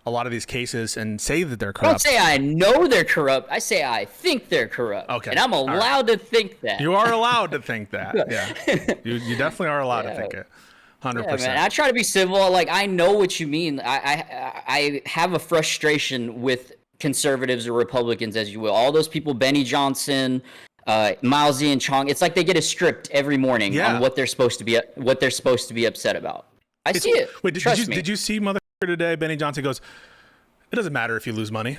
a lot of these cases and say that they're I don't corrupt. say I know they're corrupt. I say I think they're corrupt. Okay. And I'm allowed to think that. You are allowed to think that. Yeah. You definitely are allowed to think it. 100%. Yeah, man. I try to be civil. Like, I know what you mean. I have a frustration with conservatives or Republicans, as you will. All those people, Benny Johnson, Miles and Chong. It's like they get a script every morning on what they're supposed to be upset about. I see it. Wait, Trust me. did you see motherfucker today? Benny Johnson goes, "It doesn't matter if you lose money."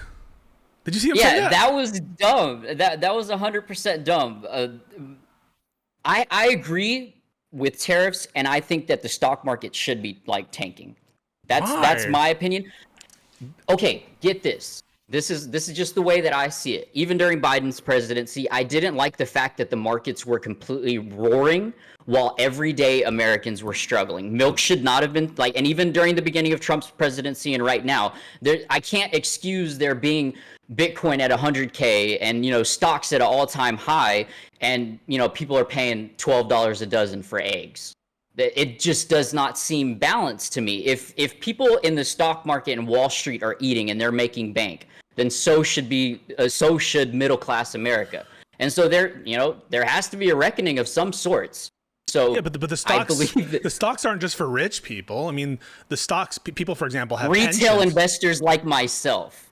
Did you see him say that? That was dumb. That was 100% dumb. I agree with tariffs, and I think that the stock market should be like tanking. That's my opinion. Okay, get this. This is just the way that I see it. Even during Biden's presidency, I didn't like the fact that the markets were completely roaring while everyday Americans were struggling. Milk should not have been like, and even during the beginning of Trump's presidency and right now, I can't excuse there being Bitcoin at 100K and, you know, stocks at an all-time high, and, you know, people are paying $12 a dozen for eggs. It just does not seem balanced to me. If people in the stock market and Wall Street are eating and they're making bank, then so should middle class America. And so there has to be a reckoning of some sorts. So yeah, but the stocks, the stocks aren't just for rich people. I mean, the stocks, people, for example, have retail pensions. investors like myself.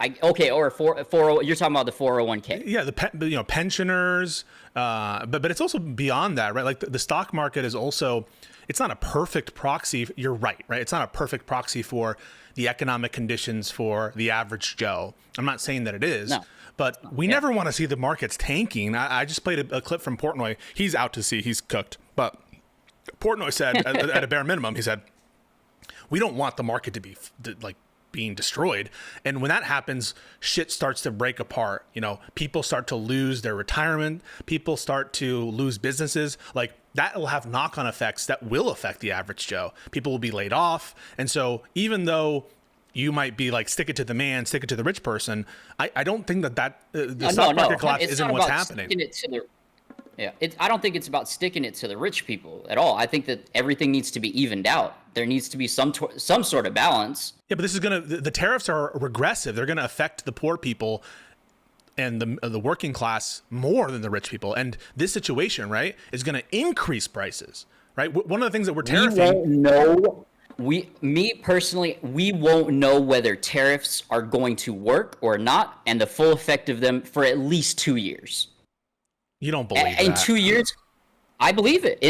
Or you're talking about the 401k. Yeah, pensioners, but it's also beyond that, right? Like the stock market is also, it's not a perfect proxy. You're right? It's not a perfect proxy for the economic conditions for the average Joe. I'm not saying that it is, but we never want to see the markets tanking. I just played a clip from Portnoy. He's out to sea. He's cooked. But Portnoy said, at a bare minimum, he said, we don't want the market to be like being destroyed. And when that happens, shit starts to break apart. You know, people start to lose their retirement. People start to lose businesses. Like, that will have knock-on effects that will affect the average Joe. People will be laid off. And so even though you might be like, stick it to the man, stick it to the rich person, I don't think that the stock market collapse isn't what's happening. I don't think it's about sticking it to the rich people at all. I think that everything needs to be evened out. There needs to be some sort of balance. Yeah, but this is the tariffs are regressive. They're gonna affect the poor people and the working class more than the rich people. And this situation, right, is going to increase prices, right? One of the things that we're tariffing. We won't know. Me personally, we won't know whether tariffs are going to work or not, and the full effect of them for at least 2 years. You don't believe that? In 2 years, I believe it.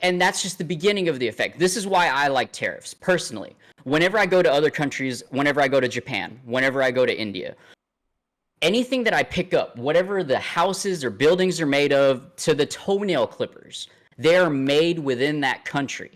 And that's just the beginning of the effect. This is why I like tariffs personally. Whenever I go to other countries, whenever I go to Japan, whenever I go to India, anything that I pick up, whatever the houses or buildings are made of, to the toenail clippers, they're made within that country.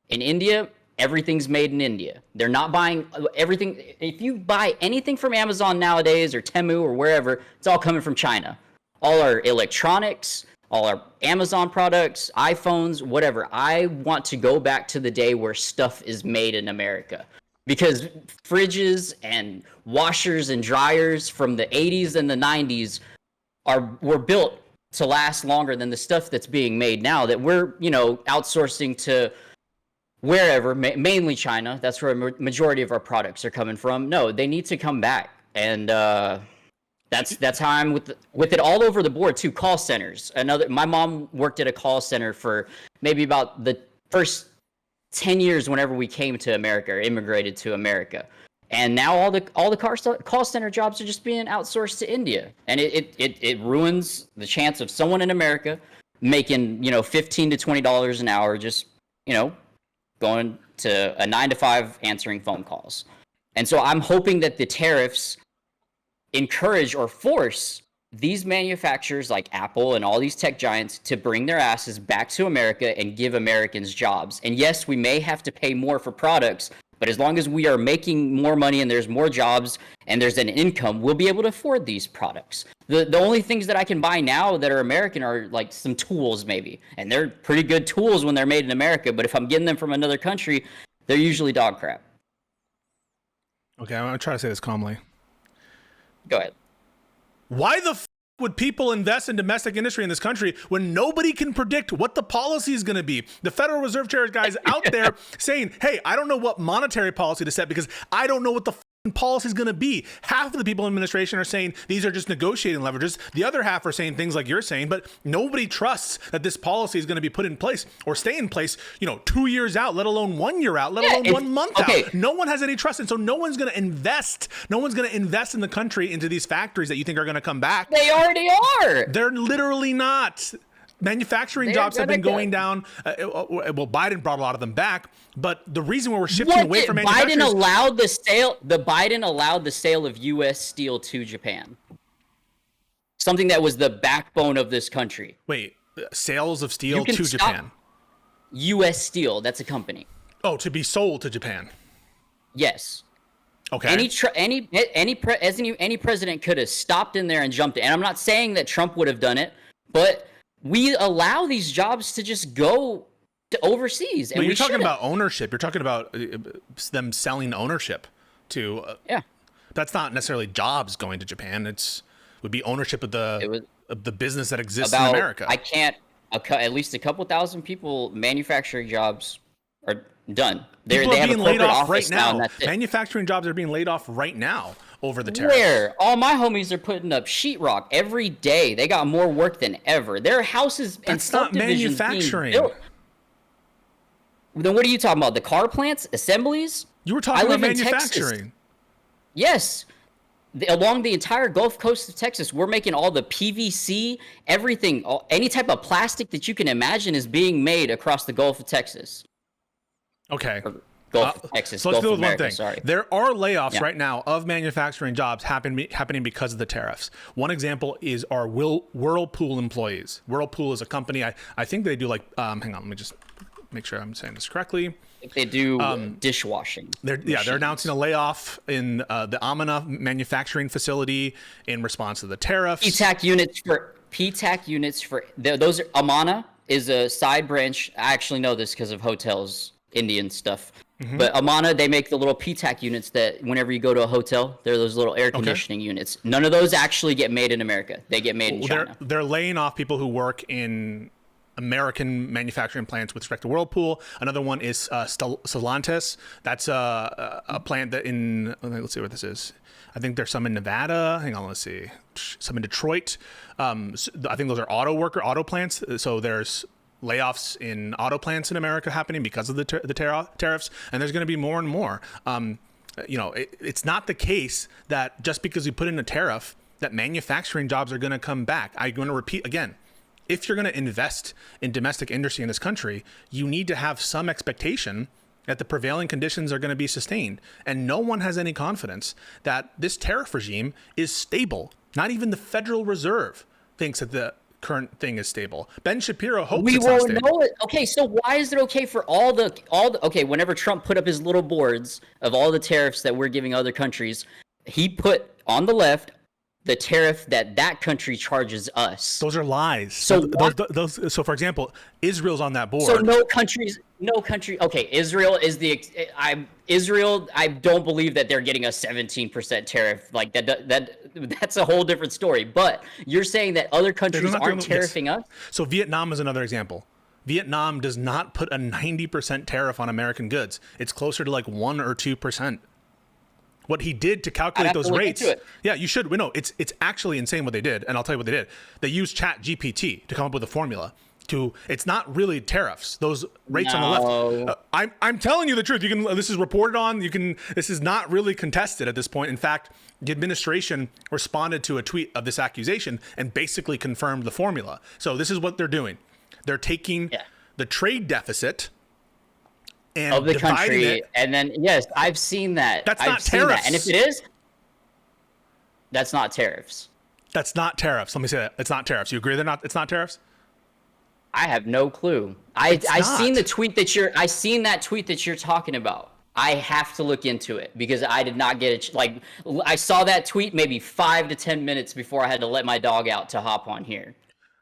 In India, everything's made in India. They're not buying everything. If you buy anything from Amazon nowadays or Temu or wherever, it's all coming from China. All our electronics, all our Amazon products, iPhones, whatever. I want to go back to the day where stuff is made in America. Because fridges and washers and dryers from the 80s and the 90s were built to last longer than the stuff that's being made now that we're, outsourcing to wherever, mainly China. That's where a majority of our products are coming from. No, they need to come back. And that's how I'm with it all over the board too. Call centers. My mom worked at a call center for maybe about the first 10 years whenever we came to America or immigrated to America. And now all the call center jobs are just being outsourced to India. And it ruins the chance of someone in America making, $15 to $20 an hour just, going to a 9 to 5 answering phone calls. And so I'm hoping that the tariffs encourage or force these manufacturers like Apple and all these tech giants to bring their asses back to America and give Americans jobs. And yes, we may have to pay more for products, but as long as we are making more money and there's more jobs and there's an income, we'll be able to afford these products. The only things that I can buy now that are American are like some tools maybe. And they're pretty good tools when they're made in America, but if I'm getting them from another country, they're usually dog crap. Okay, I'm going to try to say this calmly. Go ahead. Why the would people invest in domestic industry in this country when nobody can predict what the policy is going to be? The Federal Reserve Chair guys out there saying, hey, I don't know what monetary policy to set because I don't know what the policy is going to be. Half of the people in administration are saying these are just negotiating leverages. The other half are saying things like you're saying, but nobody trusts that this policy is going to be put in place or stay in place, 2 years out, let alone 1 year out, let alone 1 month out. No one has any trust. And so no one's going to invest. No one's going to invest in the country into these factories that you think are going to come back. They already are. They're literally not. Manufacturing jobs have been going down. Well, Biden brought a lot of them back, but the reason why we're shifting away from manufacturing, Biden allowed the sale. Biden allowed the sale of U.S. steel to Japan, something that was the backbone of this country. Wait, sales of steel to Japan? U.S. Steel, that's a company. Oh, to be sold to Japan. Yes. Okay. Any president could have stopped in there and jumped in. And I'm not saying that Trump would have done it, but we allow these jobs to just go to overseas. And you're talking about ownership. You're talking about them selling ownership to. Yeah. That's not necessarily jobs going to Japan. Would be ownership of the business that exists in America. At least a couple thousand people manufacturing jobs are done. They have being laid off right now. Manufacturing jobs are being laid off right now over the tariffs. Where? All my homies are putting up sheetrock every day. They got more work than ever. Their houses and subdivisions manufacturing. Being built. Then what are you talking about? The car plants, assemblies? You were talking about manufacturing. Yes. Along the entire Gulf Coast of Texas, we're making all the PVC, everything, any type of plastic that you can imagine is being made across the Gulf of Texas. Okay. Gulf of Texas. So let's Gulf do America, one thing. Sorry. There are layoffs right now of manufacturing jobs happening because of the tariffs. One example is our Whirlpool employees. Whirlpool is a company. I think they do hang on, let me just make sure I'm saying this correctly. They do dishwashing. They're announcing a layoff in the Amana manufacturing facility in response to the tariffs. PTAC units for those are Amana is a side branch. I actually know this because of hotels, Indian stuff. Mm-hmm. But Amana, they make the little PTAC units that whenever you go to a hotel, they're those little air conditioning units. None of those actually get made in America. They get made in China. They're laying off people who work in American manufacturing plants with respect to Whirlpool. Another one is Stellantis. That's a plant that let's see what this is. I think there's some in Nevada. Hang on, let's see. Some in Detroit. I think those are auto plants. So there's layoffs in auto plants in America happening because of the tariffs, and there's going to be more and more. It's not the case that just because we put in a tariff that manufacturing jobs are going to come back. I'm going to repeat again. If you're going to invest in domestic industry in this country, you need to have some expectation that the prevailing conditions are going to be sustained. And no one has any confidence that this tariff regime is stable. Not even the Federal Reserve thinks that the current thing is stable. Ben Shapiro hopes it's not stable. We won't know it. Okay, so why is it okay for all the whenever Trump put up his little boards of all the tariffs that we're giving other countries, he put on the left the tariff that country charges us. Those are lies. So so for example, Israel's on that board. So no country. Okay, Israel is Israel. I don't believe that they're getting a 17% tariff. Like that's a whole different story. But you're saying that other countries aren't tariffing us? So Vietnam is another example. Vietnam does not put a 90% tariff on American goods. It's closer to like 1 or 2%. What he did to calculate those rates. Yeah, you should. No, it's actually insane what they did, and I'll tell you what they did. They used Chat GPT to come up with a formula. It's not really tariffs. Those rates on the left. I'm telling you the truth. This is reported on. This is not really contested at this point. In fact, the administration responded to a tweet of this accusation and basically confirmed the formula. So this is what they're doing. They're taking the trade deficit of the country, and then I've seen that. That's not tariffs. And if it is, that's not tariffs. That's not tariffs. Let me say that. It's not tariffs. You agree it's not tariffs? I have no clue. I seen that tweet that you're talking about. I have to look into it because I did not get it. Like I saw that tweet maybe 5 to 10 minutes before I had to let my dog out to hop on here.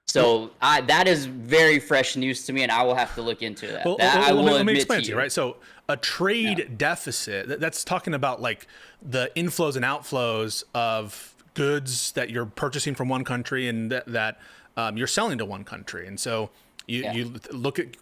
So that is very fresh news to me, and I will have to look into that. Let me explain to you, right? So a trade deficit, that's talking about like the inflows and outflows of goods that you're purchasing from one country and that you're selling to one country. And so you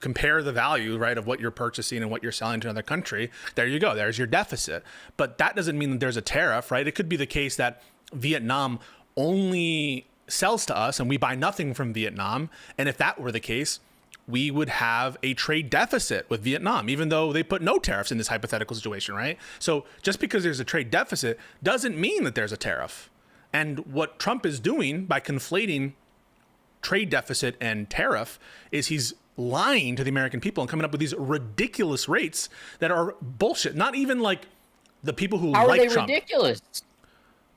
compare the value, right, of what you're purchasing and what you're selling to another country. There you go. There's your deficit. But that doesn't mean that there's a tariff, right? It could be the case that Vietnam only sells to us and we buy nothing from Vietnam. And if that were the case, we would have a trade deficit with Vietnam, even though they put no tariffs in this hypothetical situation, right? So just because there's a trade deficit doesn't mean that there's a tariff. And what Trump is doing by conflating trade deficit and tariff is he's lying to the American people and coming up with these ridiculous rates that are bullshit. Not even like the people who How like are they Trump. ridiculous?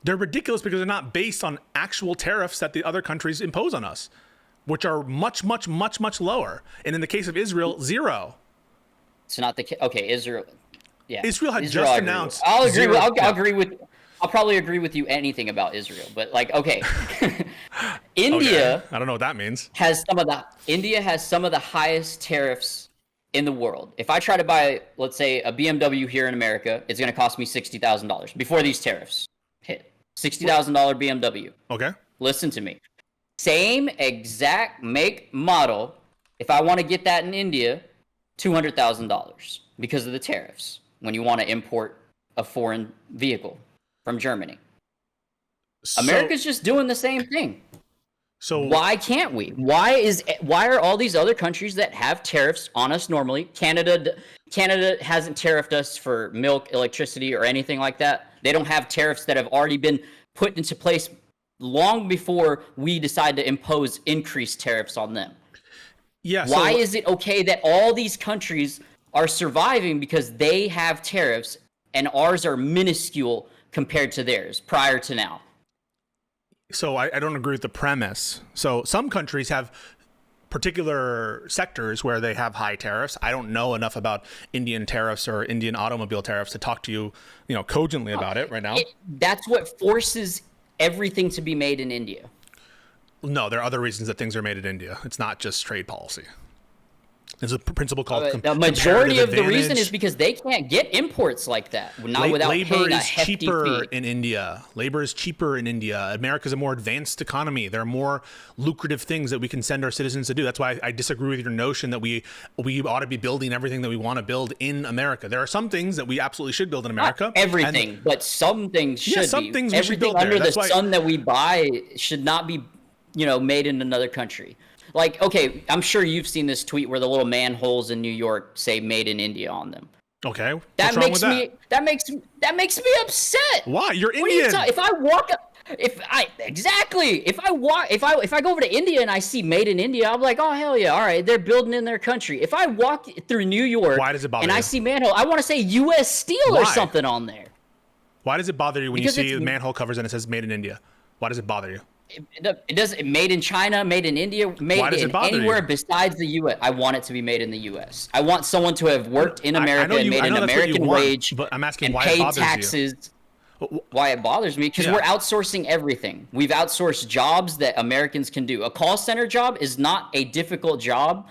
They're ridiculous because they're not based on actual tariffs that the other countries impose on us, which are much, much, much, much lower. And in the case of Israel, zero. It's not the case. Okay, Israel. Yeah, Israel had Israel, just I agree announced. with. I'll agree. zero- With, I'll yeah. agree with. I'll probably agree with you anything about Israel, but like, okay, India Okay. I don't know what that means. has some of the highest tariffs in the world. If I try to buy, let's say, a BMW here in America, it's going to cost me $60,000 before these tariffs hit. $60,000 BMW. Okay. Listen to me. Same exact make model. If I want to get that in India, $200,000 because of the tariffs when you want to import a foreign vehicle from Germany. America's just doing the same thing. So Why can't we? Why are all these other countries that have tariffs on us normally? Canada hasn't tariffed us for milk, electricity, or anything like that. They don't have tariffs that have already been put into place long before we decide to impose increased tariffs on them. yeah. Why so, is it okay that all these countries are surviving because they have tariffs and ours are minuscule compared to theirs prior to now? So I don't agree with the premise. So some countries have particular sectors where they have high tariffs. I don't know enough about Indian tariffs or Indian automobile tariffs to talk to you, cogently about it right now. That's what forces everything to be made in India. No, there are other reasons that things are made in India. It's not just trade policy. There's a principle called The majority of the comparative reason is advantage. because they can't get imports like that, not without Labor paying a is hefty cheaper fee. in India. Labor is cheaper in India. America's a more advanced economy. There are more lucrative things that we can send our citizens to do. That's why I disagree with your notion that we ought to be building everything that we want to build in America. There are some things that we absolutely should build in America. Not everything, but some things should some be. things we should Everything build there. under the That's why- sun that we buy should not be, made in another country. Like, okay, I'm sure you've seen this tweet where the little manholes in New York say "Made in India" on them. Okay, That what's wrong makes with that? me that makes me upset. Why? You're What are you Indian. if I walk up, if I go over to India and I see "Made in India," I'm like, oh hell yeah, all right, they're building in their country. If I walk through New York, Why does it bother and I you? see manhole, I want to say U.S. Steel or Why? something on there. Why does it bother you when Because you see it's- manhole covers and it says "Made in India"? Why does it bother you? It doesn't made in China, made in India, made Why does it in bother anywhere you? besides the U.S. I want it to be made in the U.S. I want someone to have worked in I America know and you- made I an know that's what you American want, wage but I'm asking and why it paid bothers you. taxes. Why it bothers me? Because Yeah. we're outsourcing everything. We've outsourced jobs that Americans can do. A call center job is not a difficult job.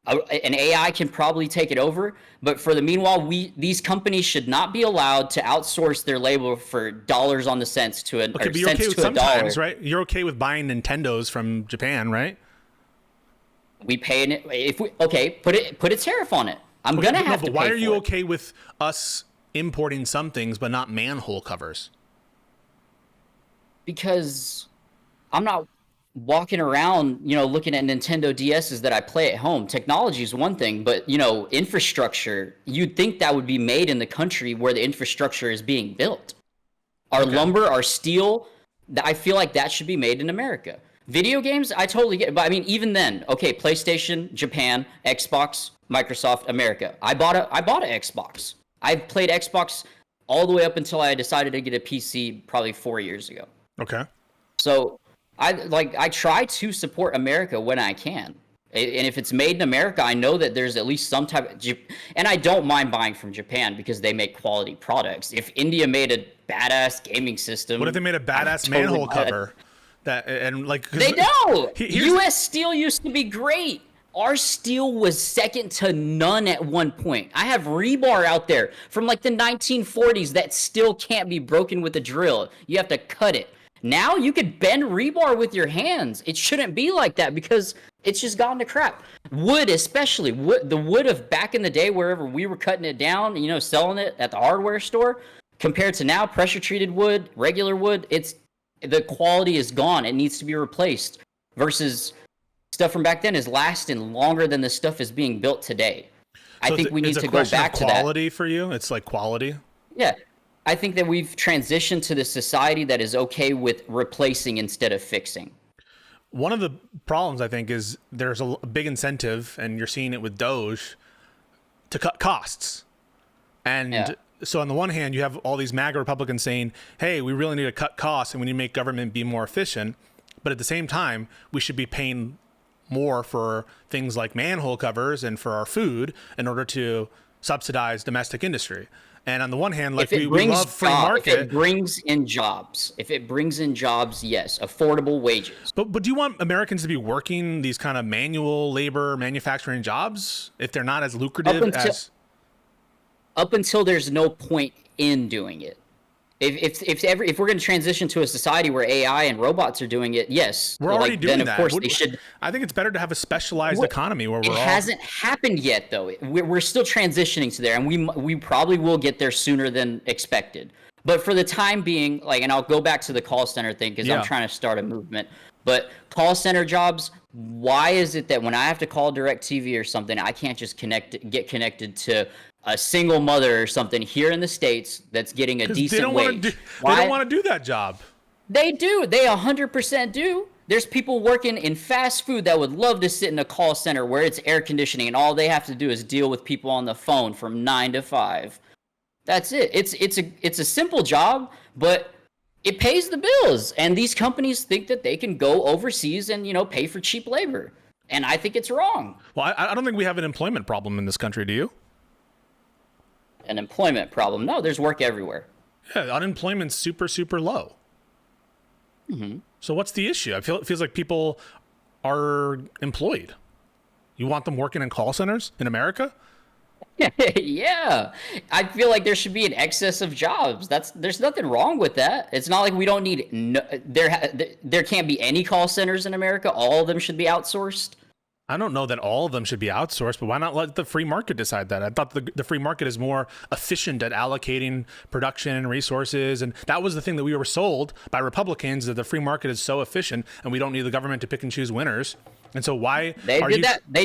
An AI can probably take it over, but for the meanwhile, these companies should not be allowed to outsource their labor for dollars on the cents to Okay, or but you're cents okay with to a dollar. sometimes, right? You're okay with buying Nintendos from Japan, right? We pay it if we put a tariff on it. I'm Okay, gonna but no, have but to. why pay are you for it. okay with us importing some things but not manhole covers? Because I'm not walking around, looking at Nintendo DSs that I play at home. Technology is one thing, but infrastructure, you'd think that would be made in the country where the infrastructure is being built. Our lumber, our steel, I feel like that should be made in America. Video games, I totally get it. But I mean, even then, okay, PlayStation, Japan, Xbox, Microsoft, America. I bought an Xbox. I've played Xbox all the way up until I decided to get a PC probably 4 years ago. Okay. So I try to support America when I can. And if it's made in America, I know that there's at least some type of, and I don't mind buying from Japan because they make quality products. If India made a badass gaming system, What if they made a badass manhole cover? They don't. Here's- U.S. steel used to be great. Our steel was second to none at one point. I have rebar out there from like the 1940s that still can't be broken with a drill. You have to cut it. Now you could bend rebar with your hands. It shouldn't be like that because it's just gone to crap. Wood, especially the wood of back in the day, wherever we were cutting it down, selling it at the hardware store, compared to now, pressure treated wood, regular wood, the quality is gone. It needs to be replaced. Versus stuff from back then is lasting longer than the stuff is being built today. I think we need to go back to that. Quality for you? It's like quality? Yeah. I think that we've transitioned to the society that is okay with replacing instead of fixing. One of the problems, I think, is there's a big incentive, and you're seeing it with Doge, to cut costs. And so on the one hand, you have all these MAGA Republicans saying, hey, we really need to cut costs and we need to make government be more efficient. But at the same time, we should be paying more for things like manhole covers and for our food in order to subsidize domestic industry. And on the one hand, like we love free market. If it brings in jobs, yes, affordable wages. But do you want Americans to be working these kind of manual labor manufacturing jobs if they're not as lucrative up until there's no point in doing it? If we're going to transition to a society where AI and robots are doing it, yes, we're already doing that. Then of course they should. I think it's better to have a specialized economy where it hasn't happened yet, though. We're still transitioning to there, and we probably will get there sooner than expected. But for the time being, and I'll go back to the call center thing because I'm trying to start a movement. But call center jobs, why is it that when I have to call DirecTV or something, I can't just get connected to a single mother or something here in the States that's getting a decent wage? They don't want to do that job. They do. They 100% do. There's people working in fast food that would love to sit in a call center where it's air conditioning and all they have to do is deal with people on the phone from 9 to 5. That's it. It's a simple job, but it pays the bills. And these companies think that they can go overseas and, pay for cheap labor. And I think it's wrong. Well, I don't think we have an employment problem in this country, do you? An employment problem? No, there's work everywhere. Yeah, unemployment's super, super low. Mm-hmm. So what's the issue? It feels like people are employed. You want them working in call centers in America? Yeah, I feel like there should be an excess of jobs. There's nothing wrong with that. It's not like we don't need there can't be any call centers in America. All of them should be outsourced. I don't know that all of them should be outsourced, but why not let the free market decide that? I thought the free market is more efficient at allocating production and resources. And that was the thing that we were sold by Republicans, that the free market is so efficient and we don't need the government to pick and choose winners. And so why they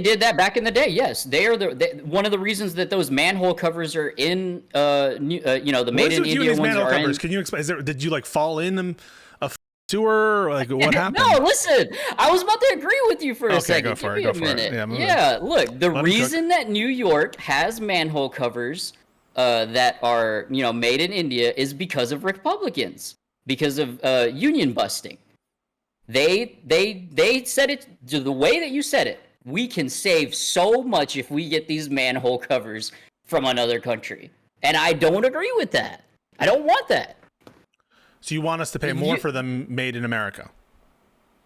did that back in the day? Yes, they are one of the reasons that those manhole covers are in the made in India ones are in. Can you explain? Did you fall in a sewer? What happened? No, listen. I was about to agree with you for a second. Go for it. Yeah, look, the reason that New York has manhole covers that are made in India is because of Republicans, because of union busting. They said it the way that you said it. We can save so much if we get these manhole covers from another country. And I don't agree with that. I don't want that. So you want us to pay more for them made in America?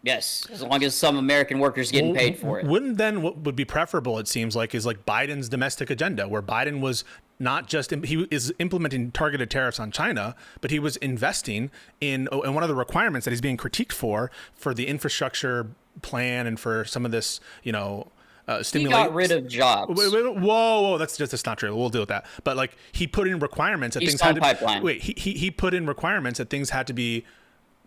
Yes, as long as some American workers getting paid for it. Wouldn't then what would be preferable, it seems like, is Biden's domestic agenda, where Biden was not just he is implementing targeted tariffs on China, but he was investing in one of the requirements that he's being critiqued for the infrastructure plan and for some of this, stimulate. He got rid of jobs. Whoa, that's not true. We'll deal with that. But he put in requirements that things had to pipeline. He put in requirements that things had to be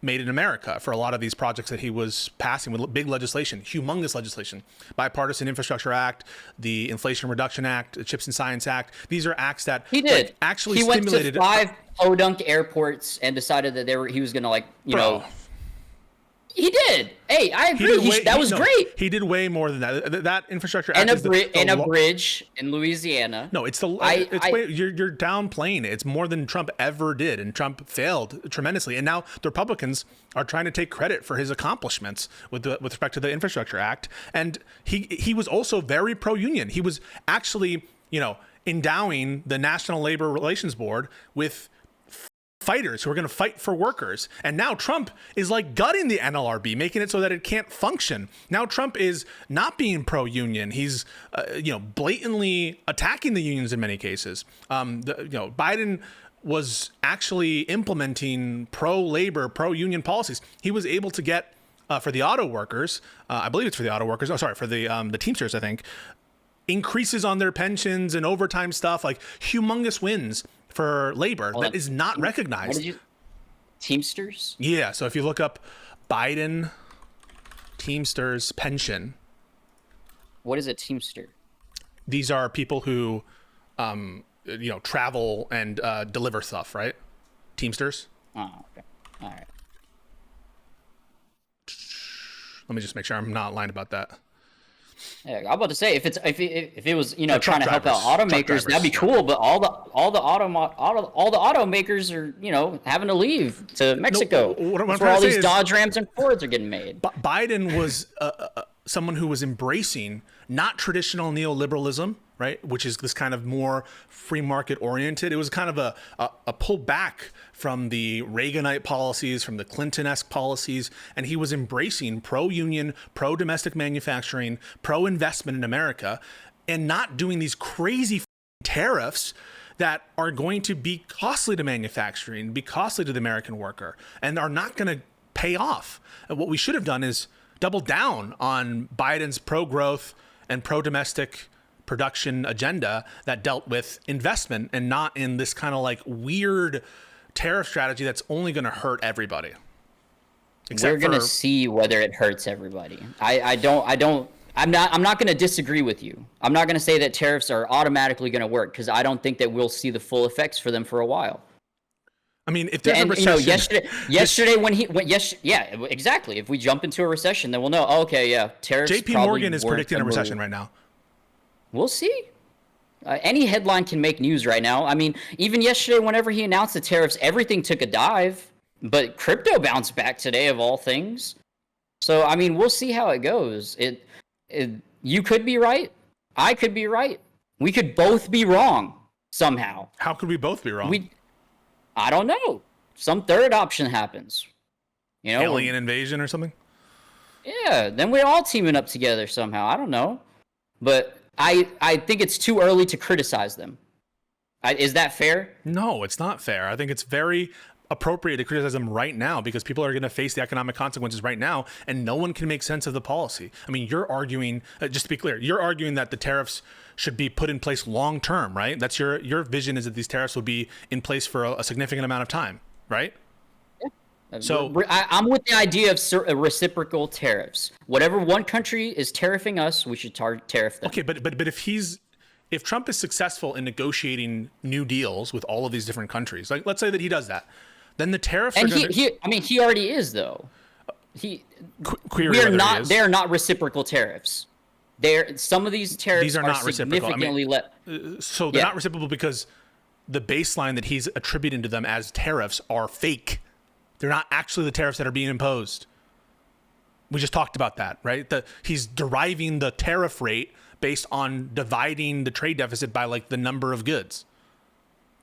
made in America for a lot of these projects that he was passing with big legislation, humongous legislation, Bipartisan Infrastructure Act, the Inflation Reduction Act, the CHIPS and Science Act. These are acts that he did actually stimulated. He went to 5 podunk airports and decided that he was going to He did. Hey, I agree. That was great. He did way more than that. That infrastructure act and a bridge in Louisiana. No, you're downplaying it. It's more than Trump ever did, and Trump failed tremendously. And now the Republicans are trying to take credit for his accomplishments with respect to the Infrastructure Act. And he was also very pro-union. He was actually, endowing the National Labor Relations Board with fighters who are going to fight for workers. And now Trump is gutting the NLRB, making it so that it can't function. Now Trump is not being pro-union. He's, blatantly attacking the unions in many cases. Biden was actually implementing pro-labor, pro-union policies. He was able to get, for the auto workers, I believe it's for the auto workers, for the Teamsters, I think, increases on their pensions and overtime stuff, like humongous wins for labor that is not recognized. What did you? Teamsters? Yeah, so if you look up Biden Teamsters pension. What is a Teamster? These are people who, travel and deliver stuff, right? Teamsters. Oh, okay. All right. Let me just make sure I'm not lying about that. Yeah, I'm about to say if it was trying to help drivers, out automakers, that'd be cool. But all the automakers are having to leave to Mexico. No, what I'm That's trying where all to say these is Dodge Rams and Fords are getting made. Biden was someone who was embracing not traditional neoliberalism, right, which is this kind of more free market oriented. It was kind of a pull back from the Reaganite policies, from the Clinton-esque policies, and he was embracing pro-union, pro-domestic manufacturing, pro-investment in America, and not doing these crazy tariffs that are going to be costly to manufacturing, be costly to the American worker, and are not going to pay off. And what we should have done is double down on Biden's pro-growth and pro-domestic production agenda that dealt with investment and not in this kind of like weird tariff strategy that's only going to hurt everybody. We're going to see whether it hurts everybody. I'm not going to disagree with you. I'm not going to say that tariffs are automatically going to work because I don't think that we'll see the full effects for them for a while. I mean, if there's a recession, yesterday when he went, exactly. If we jump into a recession, then we'll know. Oh, okay, yeah, tariffs. JP Morgan is predicting a recession right now. We'll see. Any headline can make news right now. I mean, even yesterday, whenever he announced the tariffs, everything took a dive, but crypto bounced back today, of all things. So, I mean, we'll see how it goes. You could be right. I could be right. We could both be wrong somehow. How could we both be wrong? I don't know. Some third option happens. Alien invasion or something? Yeah, then we're all teaming up together somehow. I don't know. But I think it's too early to criticize them. Is that fair? No, it's not fair. I think it's very appropriate to criticize them right now because people are going to face the economic consequences right now and no one can make sense of the policy. I mean, you're arguing, just to be clear, you're arguing that the tariffs should be put in place long term, right? That's your vision, is that these tariffs will be in place for a significant amount of time, right? Yeah. So I'm with the idea of reciprocal tariffs. Whatever one country is tariffing us, we should tariff them. Okay, but if Trump is successful in negotiating new deals with all of these different countries, like let's say that he does that, then the tariffs and are he already is though. They're not reciprocal tariffs. Some of these tariffs are not significantly less. So they're not reciprocal because the baseline that he's attributing to them as tariffs are fake. They're not actually the tariffs that are being imposed. We just talked about that, right? He's deriving the tariff rate based on dividing the trade deficit by like the number of goods,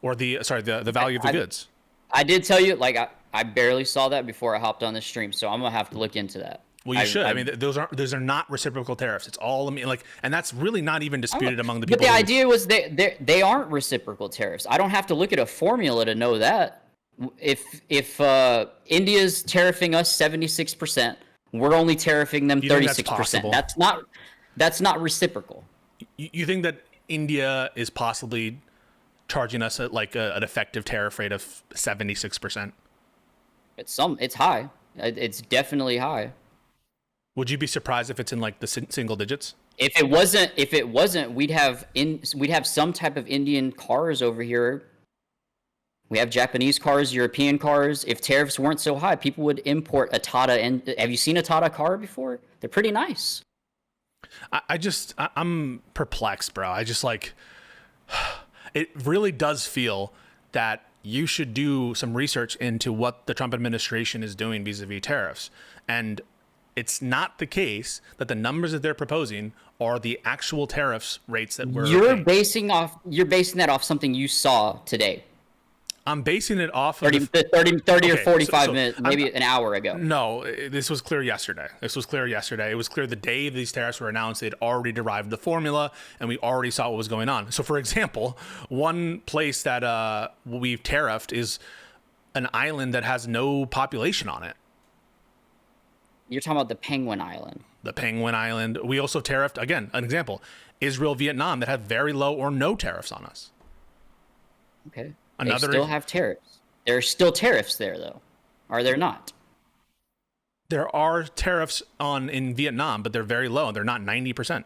or the value of the goods. I did tell you, like I barely saw that before I hopped on the stream, so I'm gonna have to look into that. Well, you should. I mean, those are not reciprocal tariffs. It's all, and that's really not even disputed among the people. But the idea was they aren't reciprocal tariffs. I don't have to look at a formula to know that. If India's tariffing us 76%, we're only tariffing them 36%. That's not reciprocal. You think that India is possibly charging us at like an effective tariff rate of 76%? It's high. It's definitely high. Would you be surprised if it's in like the single digits? If it wasn't, we'd have some type of Indian cars over here. We have Japanese cars, European cars. If tariffs weren't so high, people would import a Tata. And have you seen a Tata car before? They're pretty nice. I'm perplexed, bro. It really does feel that you should do some research into what the Trump administration is doing vis-a-vis tariffs. And it's not the case that the numbers that they're proposing are the actual tariffs rates that we're You're basing that off something you saw today. I'm basing it off of 30 or Okay, 45 minutes, maybe an hour ago. No, this was clear yesterday. It was clear the day these tariffs were announced, they'd already derived the formula, and we already saw what was going on. So, for example, one place that we've tariffed is an island that has no population on it. You're talking about the Penguin Island. The Penguin Island. We also tariffed, again, an example, Israel, Vietnam, that have very low or no tariffs on us. Okay. They still have tariffs. There are still tariffs there, though. Are there not? There are tariffs in Vietnam, but they're very low. They're not 90%.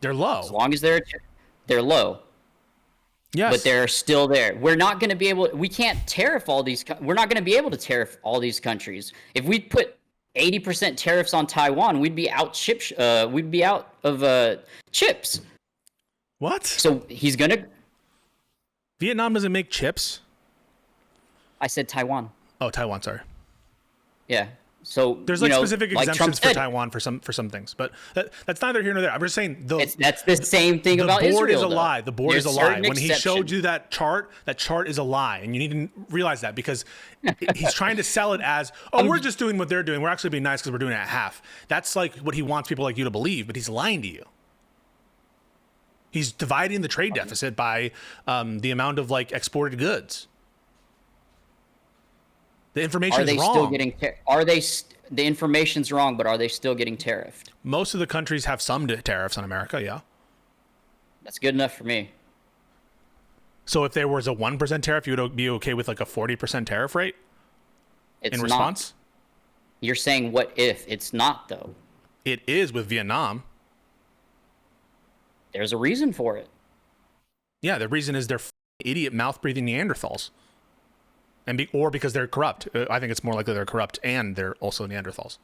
They're low. As long as they're low. Yes. But they're still there. We're not going to be able. We can't tariff all these. We're not going to be able to tariff all these countries. If we put 80% tariffs on Taiwan, we'd be out We'd be out of chips. What? So he's gonna. Vietnam doesn't make chips. I said Taiwan. Oh, Taiwan. Sorry. Yeah. So there's specific exemptions for Taiwan for some things, but that's neither here nor there. I'm just saying that's the same thing about Israel. The board is a lie. The board is a lie. When he showed you that chart is a lie, and you need to realize that because he's trying to sell it as, we're just doing what they're doing. We're actually being nice because we're doing it at half. That's like what he wants people like you to believe, but he's lying to you. He's dividing the trade deficit by the amount of exported goods. The information is wrong. Still getting the information's wrong, but are they still getting tariffed? Most of the countries have some tariffs on America, yeah. That's good enough for me. So if there was a 1% tariff, you would be okay with a 40% tariff rate in response? Not. You're saying what if? It's not, though. It is with Vietnam. There's a reason for it. Yeah, the reason is they're idiot mouth-breathing Neanderthals. Or because they're corrupt. I think it's more likely they're corrupt and they're also Neanderthals.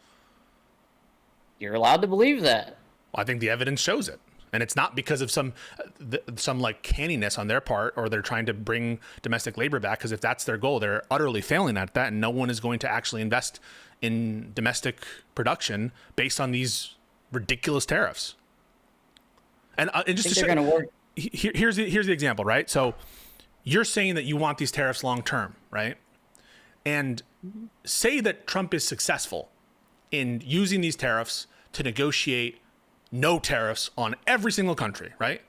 You're allowed to believe that. Well, I think the evidence shows it. And it's not because of some canniness on their part, or they're trying to bring domestic labor back, because if that's their goal, they're utterly failing at that, and no one is going to actually invest in domestic production based on these ridiculous tariffs. And just to show, they're going to work. Here's the example, right? So you're saying that you want these tariffs long term, right? And say that Trump is successful in using these tariffs to negotiate no tariffs on every single country, right?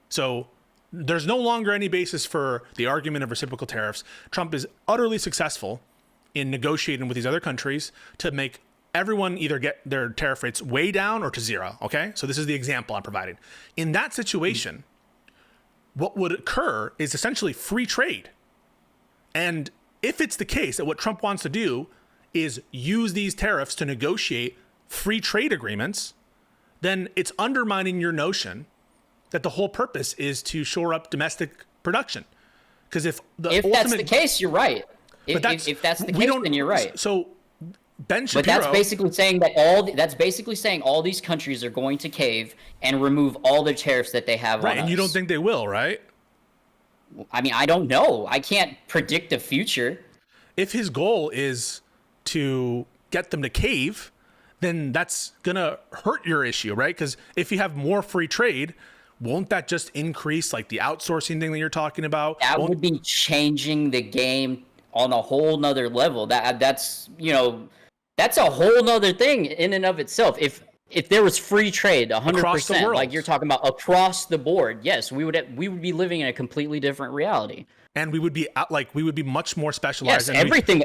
So there's no longer any basis for the argument of reciprocal tariffs. Trump is utterly successful in negotiating with these other countries to make everyone either get their tariff rates way down or to zero, okay? So this is the example I'm providing. In that situation, what would occur is essentially free trade. And if it's the case that what Trump wants to do is use these tariffs to negotiate free trade agreements, then it's undermining your notion that the whole purpose is to shore up domestic production. Because if that's the case, you're right. If that's the case, then you're right. So Ben Shapiro. But that's basically saying that all these countries are going to cave and remove all the tariffs that they have on us. Right, and you don't think they will, right? I mean, I don't know. I can't predict the future. If his goal is to get them to cave, then that's going to hurt your issue, right? Because if you have more free trade, won't that just increase the outsourcing thing that you're talking about? That would be changing the game on a whole nother level. That's a whole nother thing in and of itself. If there was free trade 100%, like you're talking about across the board, yes, we would be living in a completely different reality. And we would be much more specialized. Yes, everything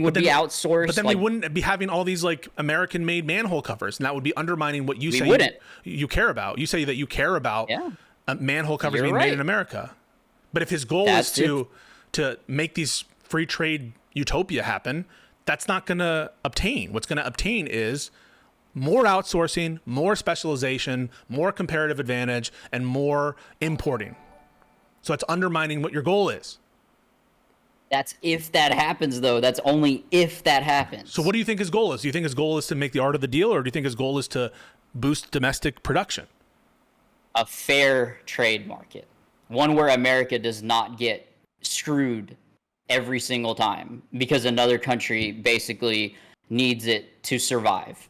would be outsourced. But then we wouldn't be having all these American-made manhole covers, and that would be undermining what you say you care about. You say that you care about manhole covers being made in America. But if his goal is to make these free trade utopia happen, that's not going to obtain. What's going to obtain is more outsourcing, more specialization, more comparative advantage, and more importing. So it's undermining what your goal is. That's if that happens, though. That's only if that happens. So what do you think his goal is? Do you think his goal is to make the art of the deal, or do you think his goal is to boost domestic production? A fair trade market. One where America does not get screwed every single time because another country basically needs it to survive.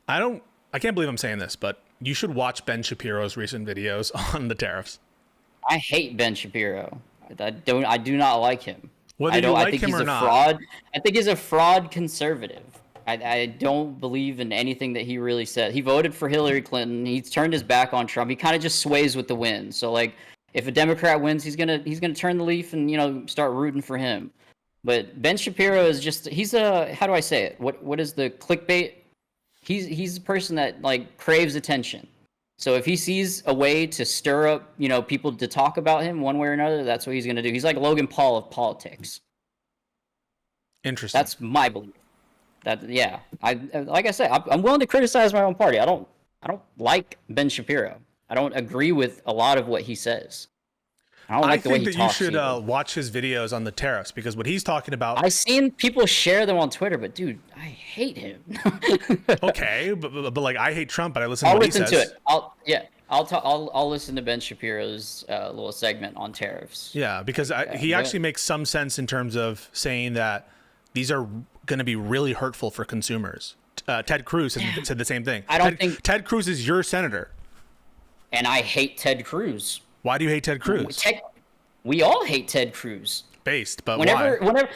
I can't believe I'm saying this, but You should watch Ben Shapiro's recent videos on the tariffs. I hate Ben Shapiro. I do not like him. Whether I you don't. I like think him he's or a not. fraud. I think he's a fraud conservative. I don't believe in anything that he really said. He voted for Hillary Clinton. He's turned his back on Trump. He kind of just sways with the wind. So like, if a Democrat wins, he's gonna turn the leaf and start rooting for him. But Ben Shapiro is just he's a how do I say it? What is the clickbait? He's a person that like craves attention. So if he sees a way to stir up, people to talk about him one way or another, that's what he's going to do. He's like Logan Paul of politics. Interesting. That's my belief. That yeah, I like I said, I'm willing to criticize my own party. I don't like Ben Shapiro. I don't agree with a lot of what he says. I don't like the way he think that talks. you should watch his videos on the tariffs, because what he's talking about. I've seen people share them on Twitter, but dude, I hate him. Okay, but like I hate Trump, but I listen to I'll what listen he to says. it. I'll listen to Ben Shapiro's little segment on tariffs. Yeah, because he actually makes some sense in terms of saying that these are going to be really hurtful for consumers. Ted Cruz said the same thing. I don't think Ted Cruz is your senator. And I hate Ted Cruz. Why do you hate Ted Cruz? We all hate Ted Cruz. But whenever, why?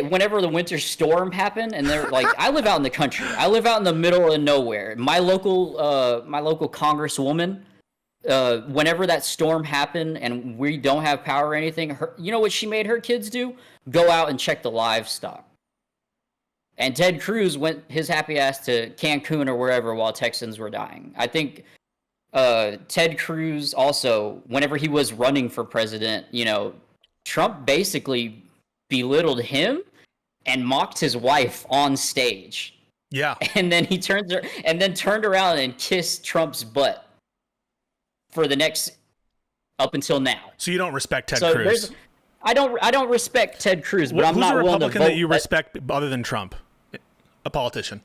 Whenever the winter storm happened, and they're like, I live out in the country. I live out in the middle of nowhere. My local congresswoman, whenever that storm happened and we don't have power or anything, you know what she made her kids do? Go out and check the livestock. And Ted Cruz went his happy ass to Cancun or wherever while Texans were dying. I think Ted Cruz also, whenever he was running for president, Trump basically belittled him and mocked his wife on stage. Yeah. And then he turned around and kissed Trump's butt for the next up until now. So you don't respect Ted Cruz? I don't respect Ted Cruz, but I'm not willing to vote. Who's a Republican that you respect other than Trump? A politician.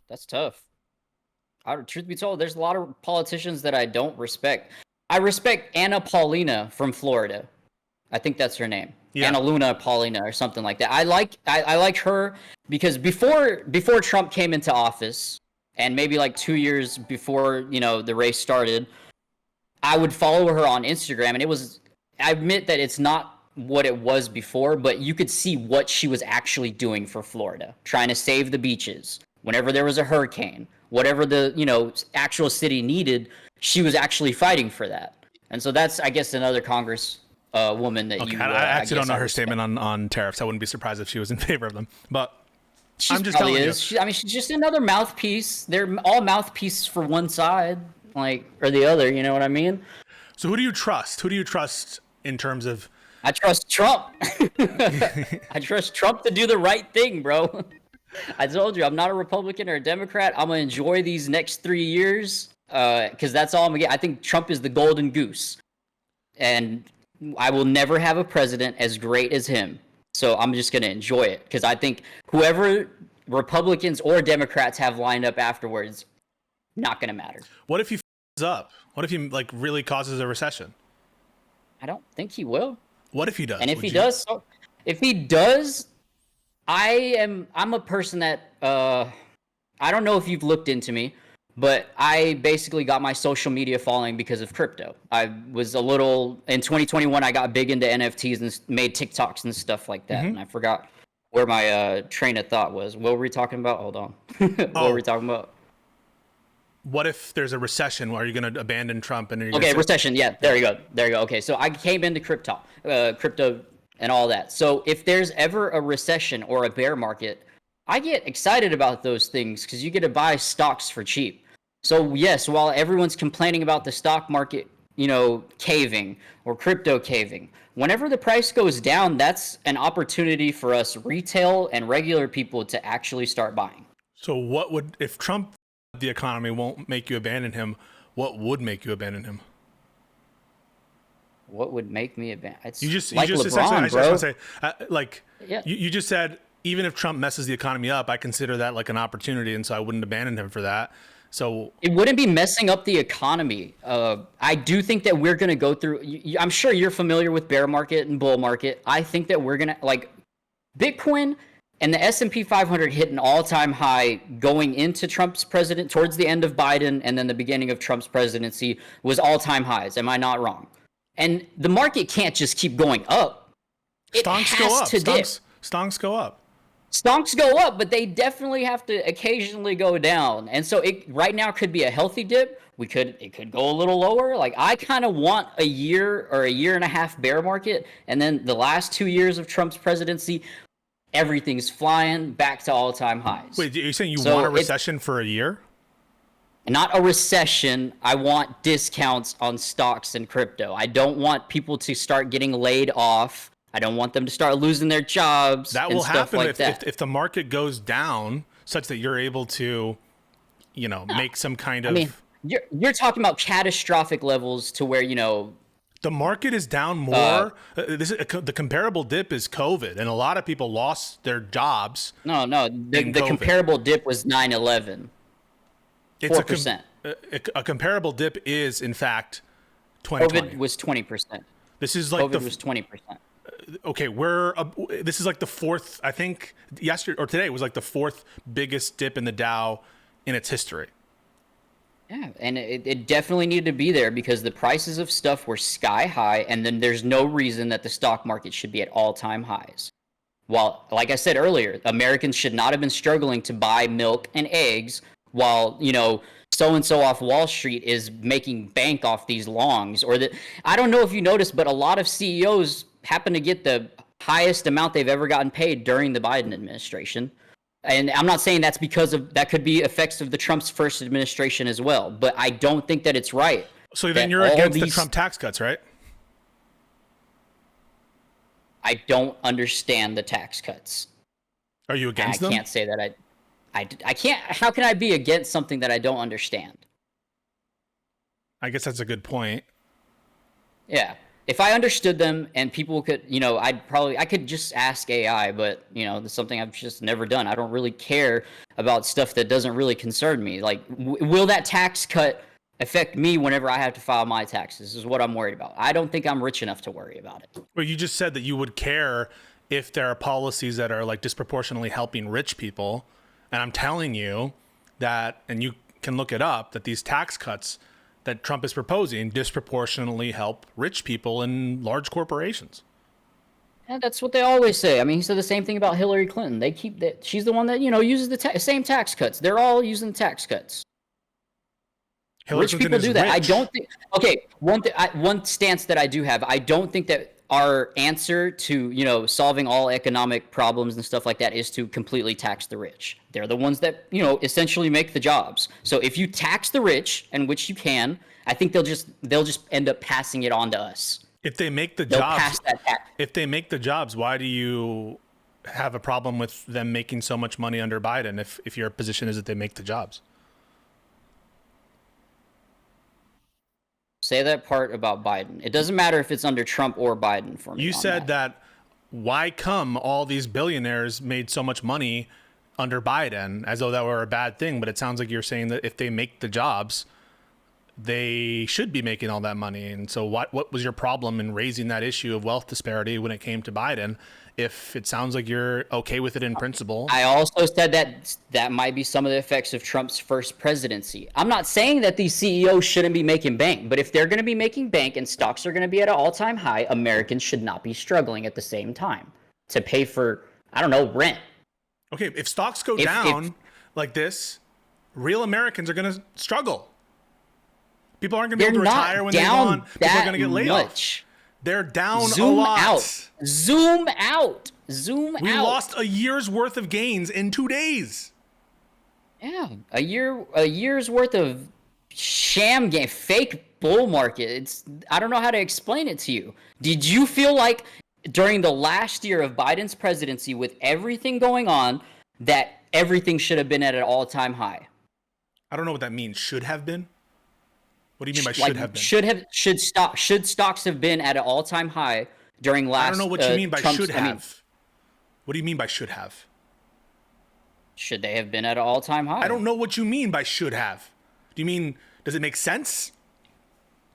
That's tough. Truth be told, there's a lot of politicians that I don't respect. I respect Anna Paulina from Florida. I think that's her name. Yeah. Anna Luna Paulina or something like that. I like her because before Trump came into office, and maybe like 2 years before, the race started, I would follow her on Instagram, and I admit that it's not what it was before, but you could see what she was actually doing for Florida, trying to save the beaches. Whenever there was a hurricane, whatever the, actual city needed, she was actually fighting for that. And so that's, I guess, another Congress woman that you... I actually don't know her statement on tariffs. I wouldn't be surprised if she was in favor of them. But I'm just telling you. She's just another mouthpiece. They're all mouthpieces for one side, or the other, you know what I mean? So who do you trust? Who do you trust in terms of... I trust Trump. I trust Trump to do the right thing, bro. I told you, I'm not a Republican or a Democrat. I'm going to enjoy these next 3 years because that's all I'm going to get. I think Trump is the golden goose. And I will never have a president as great as him. So I'm just going to enjoy it because I think whoever Republicans or Democrats have lined up afterwards, not going to matter. What if he f***s up? What if he really causes a recession? I don't think he will. What if he does? And if he does, I'm a person that I don't know if you've looked into me, but I basically got my social media following because of crypto. I was in 2021, I got big into NFTs and made TikToks and stuff like that. And I forgot where my train of thought was. What were we talking about? Hold on. What were we talking about? What if there's a recession? Are you going to abandon Trump? Recession. Yeah, there you go. Okay, so I came into crypto and all that. So if there's ever a recession or a bear market, I get excited about those things because you get to buy stocks for cheap. So yes, while everyone's complaining about the stock market, caving or crypto caving, whenever the price goes down, that's an opportunity for us retail and regular people to actually start buying. So if Trump, the economy won't make you abandon him, what would make you abandon him? What would make me abandon? You just LeBron, bro. You just said, even if Trump messes the economy up, I consider that like an opportunity, and so I wouldn't abandon him for that. So it wouldn't be messing up the economy. I do think that we're going to go through. I'm sure you're familiar with bear market and bull market. I think that we're going to Bitcoin and the S&P 500 hit an all-time high going into Trump's president, towards the end of Biden, and then the beginning of Trump's presidency was all-time highs. Am I not wrong? And the market can't just keep going up. It Stonks go has up. to dip. Stonks go up. Stonks go up, but they definitely have to occasionally go down. And so it right now could be a healthy dip. It could go a little lower. Like, I kind of want a year or a year and a half bear market, and then the last 2 years of Trump's presidency, everything's flying back to all-time highs. Wait, you're saying you want a recession for a year? Not a recession. I want discounts on stocks and crypto. I don't want people to start getting laid off. I don't want them to start losing their jobs. That and will stuff happen like that. if the market goes down such that you're able to, make some kind of... I mean, you're talking about catastrophic levels to where, the market is down more. The comparable dip is COVID, and a lot of people lost their jobs. No, the comparable dip was 9/11. 4%. A comparable dip is, in fact, 2020. COVID was 20%. This is like COVID was 20%. Okay, this is like the fourth, I think yesterday or today was like the fourth biggest dip in the Dow in its history. Yeah, and it definitely needed to be there because the prices of stuff were sky high, and then there's no reason that the stock market should be at all-time highs. While, like I said earlier, Americans should not have been struggling to buy milk and eggs while, so-and-so off Wall Street is making bank off these longs. I don't know if you noticed, but a lot of CEOs happen to get the highest amount they've ever gotten paid during the Biden administration. And I'm not saying that could be effects of the Trump's first administration as well, but I don't think that it's right. So then you're against the Trump tax cuts, right? I don't understand the tax cuts. Are you against them? I can't say that I can't. How can I be against something that I don't understand? I guess that's a good point. Yeah. If I understood them and people could, I could just ask AI, but, that's something I've just never done. I don't really care about stuff that doesn't really concern me. Like, will that tax cut affect me whenever I have to file my taxes is what I'm worried about. I don't think I'm rich enough to worry about it. Well, you just said that you would care if there are policies that are like disproportionately helping rich people. And I'm telling you that, and you can look it up, that these tax cuts that Trump is proposing disproportionately help rich people and large corporations. And that's what they always say. I mean, he said the same thing about Hillary Clinton. They keep that. She's the one that, uses the same tax cuts. They're all using the tax cuts. Rich people do that. I don't think. Okay, one stance that I do have. I don't think that our answer to solving all economic problems and stuff like that is to completely tax the rich. They're the ones that essentially make the jobs. So if you tax the rich, and which you can, I think they'll just end up passing it on to us. If they make the They'll jobs, pass that tax. if they make the jobs, why do you have a problem with them making so much money under Biden? If your position is that they make the jobs. Say that part about Biden. It doesn't matter if it's under Trump or Biden for me. You said that why come all these billionaires made so much money under Biden as though that were a bad thing, but it sounds like you're saying that if they make the jobs, they should be making all that money. And so what was your problem in raising that issue of wealth disparity when it came to Biden? If it sounds like you're okay with it in principle. I also said that might be some of the effects of Trump's first presidency. I'm not saying that these CEOs shouldn't be making bank, but if they're going to be making bank and stocks are going to be at an all-time high, Americans should not be struggling at the same time to pay for, rent. Okay, if stocks go down like this, real Americans are going to struggle. People aren't going to be able to retire when they want. People are going to get laid off. They're down a lot. Zoom out. We lost a year's worth of gains in 2 days. Yeah, a year's worth of sham game, fake bull market. I don't know how to explain it to you. Did you feel like during the last year of Biden's presidency, with everything going on, that everything should have been at an all-time high? I don't know what that means. Should have been? What do you mean by should have been? Should stocks have been at an all-time high during last? I don't know what you mean by Trump's, should have. What do you mean by should have? Should they have been at an all-time high? I don't know what you mean by should have. Do you mean, does it make sense?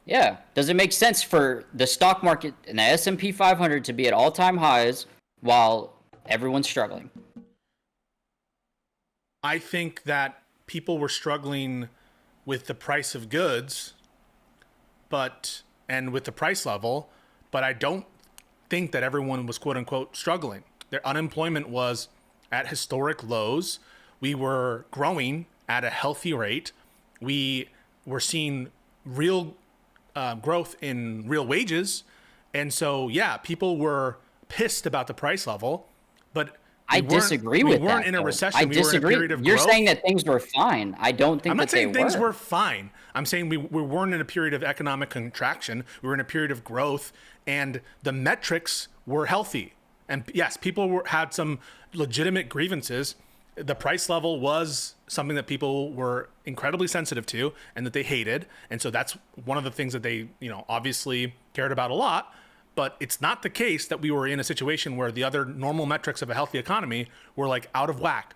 Yeah. Does it make sense for the stock market and the S&P 500 to be at all-time highs while everyone's struggling? I think that people were struggling with the price of goods, and with the price level, but I don't think that everyone was quote unquote struggling. Their unemployment was at historic lows. We were growing at a healthy rate. We were seeing real growth in real wages. And so, yeah, people were pissed about the price level, but I disagree with that. We weren't in a recession. I disagree. We were in a period of growth. You're saying that things were fine. I don't think I'm not that they saying things were were fine. I'm saying we weren't in a period of economic contraction. We were in a period of growth, and the metrics were healthy. And yes, people had some legitimate grievances. The price level was something that people were incredibly sensitive to and that they hated. And so that's one of the things that they, obviously cared about a lot. But it's not the case that we were in a situation where the other normal metrics of a healthy economy were like out of whack.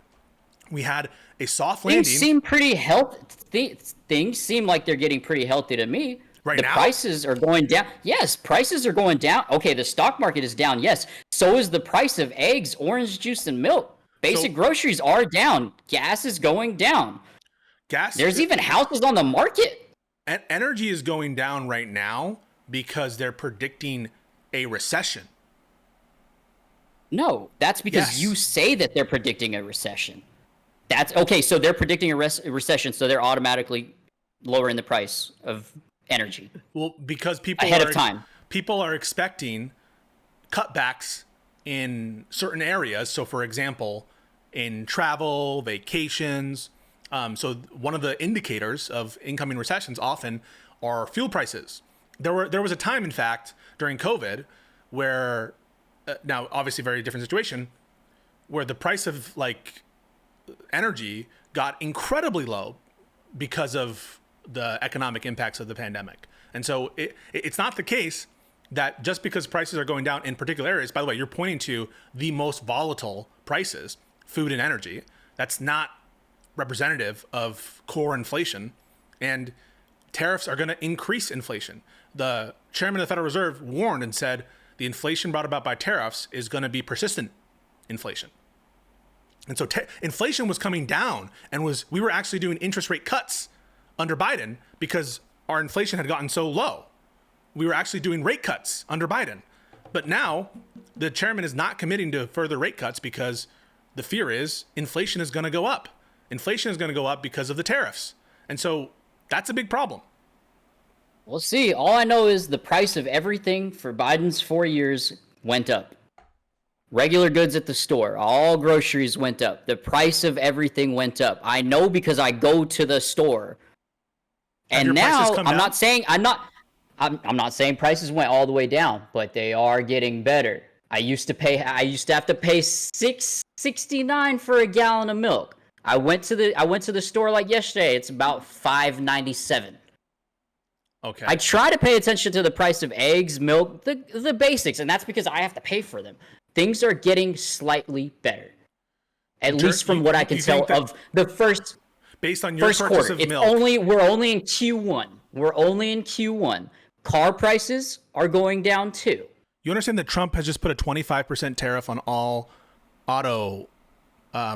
We had a soft landing. Things seem pretty healthy. Things seem like they're getting pretty healthy to me. Right the now? Prices are going down. Yes, prices are going down. Okay, the stock market is down. Yes. So is the price of eggs, orange juice, and milk. Basic groceries are down. Gas is going down. There's even houses on the market. Energy is going down right now because they're predicting a recession. No, that's because you say that they're predicting a recession. That's okay. So they're predicting a recession, so they're automatically lowering the price of energy. Well, because people ahead of time. People are expecting cutbacks in certain areas. So, for example, in travel, vacations. So one of the indicators of incoming recessions often are fuel prices. There was a time, in fact, during COVID where, now obviously very different situation, where the price of like energy got incredibly low because of the economic impacts of the pandemic. And so it's not the case that just because prices are going down in particular areas, by the way, you're pointing to the most volatile prices, food and energy. That's not representative of core inflation. And tariffs are going to increase inflation. The chairman of the Federal Reserve warned and said the inflation brought about by tariffs is going to be persistent inflation. And so inflation was coming down, and we were actually doing interest rate cuts under Biden because our inflation had gotten so low. We were actually doing rate cuts under Biden. But now the chairman is not committing to further rate cuts because the fear is inflation is going to go up. Inflation is going to go up because of the tariffs. And so that's a big problem. We'll see. All I know is the price of everything for Biden's 4 years went up. Regular goods at the store, all groceries went up. The price of everything went up. I know because I go to the store. And now I'm not saying prices went all the way down, but they are getting better. I used to have to pay $6.69 for a gallon of milk. I went to the store like yesterday. It's about $5.97. Okay. I try to pay attention to the price of eggs, milk, the basics, and that's because I have to pay for them. Things are getting slightly better, at least from what I can tell of the first. Based on your purchase quarter. of milk, we're only in Q1. Car prices are going down too. You understand that Trump has just put a 25% tariff on all auto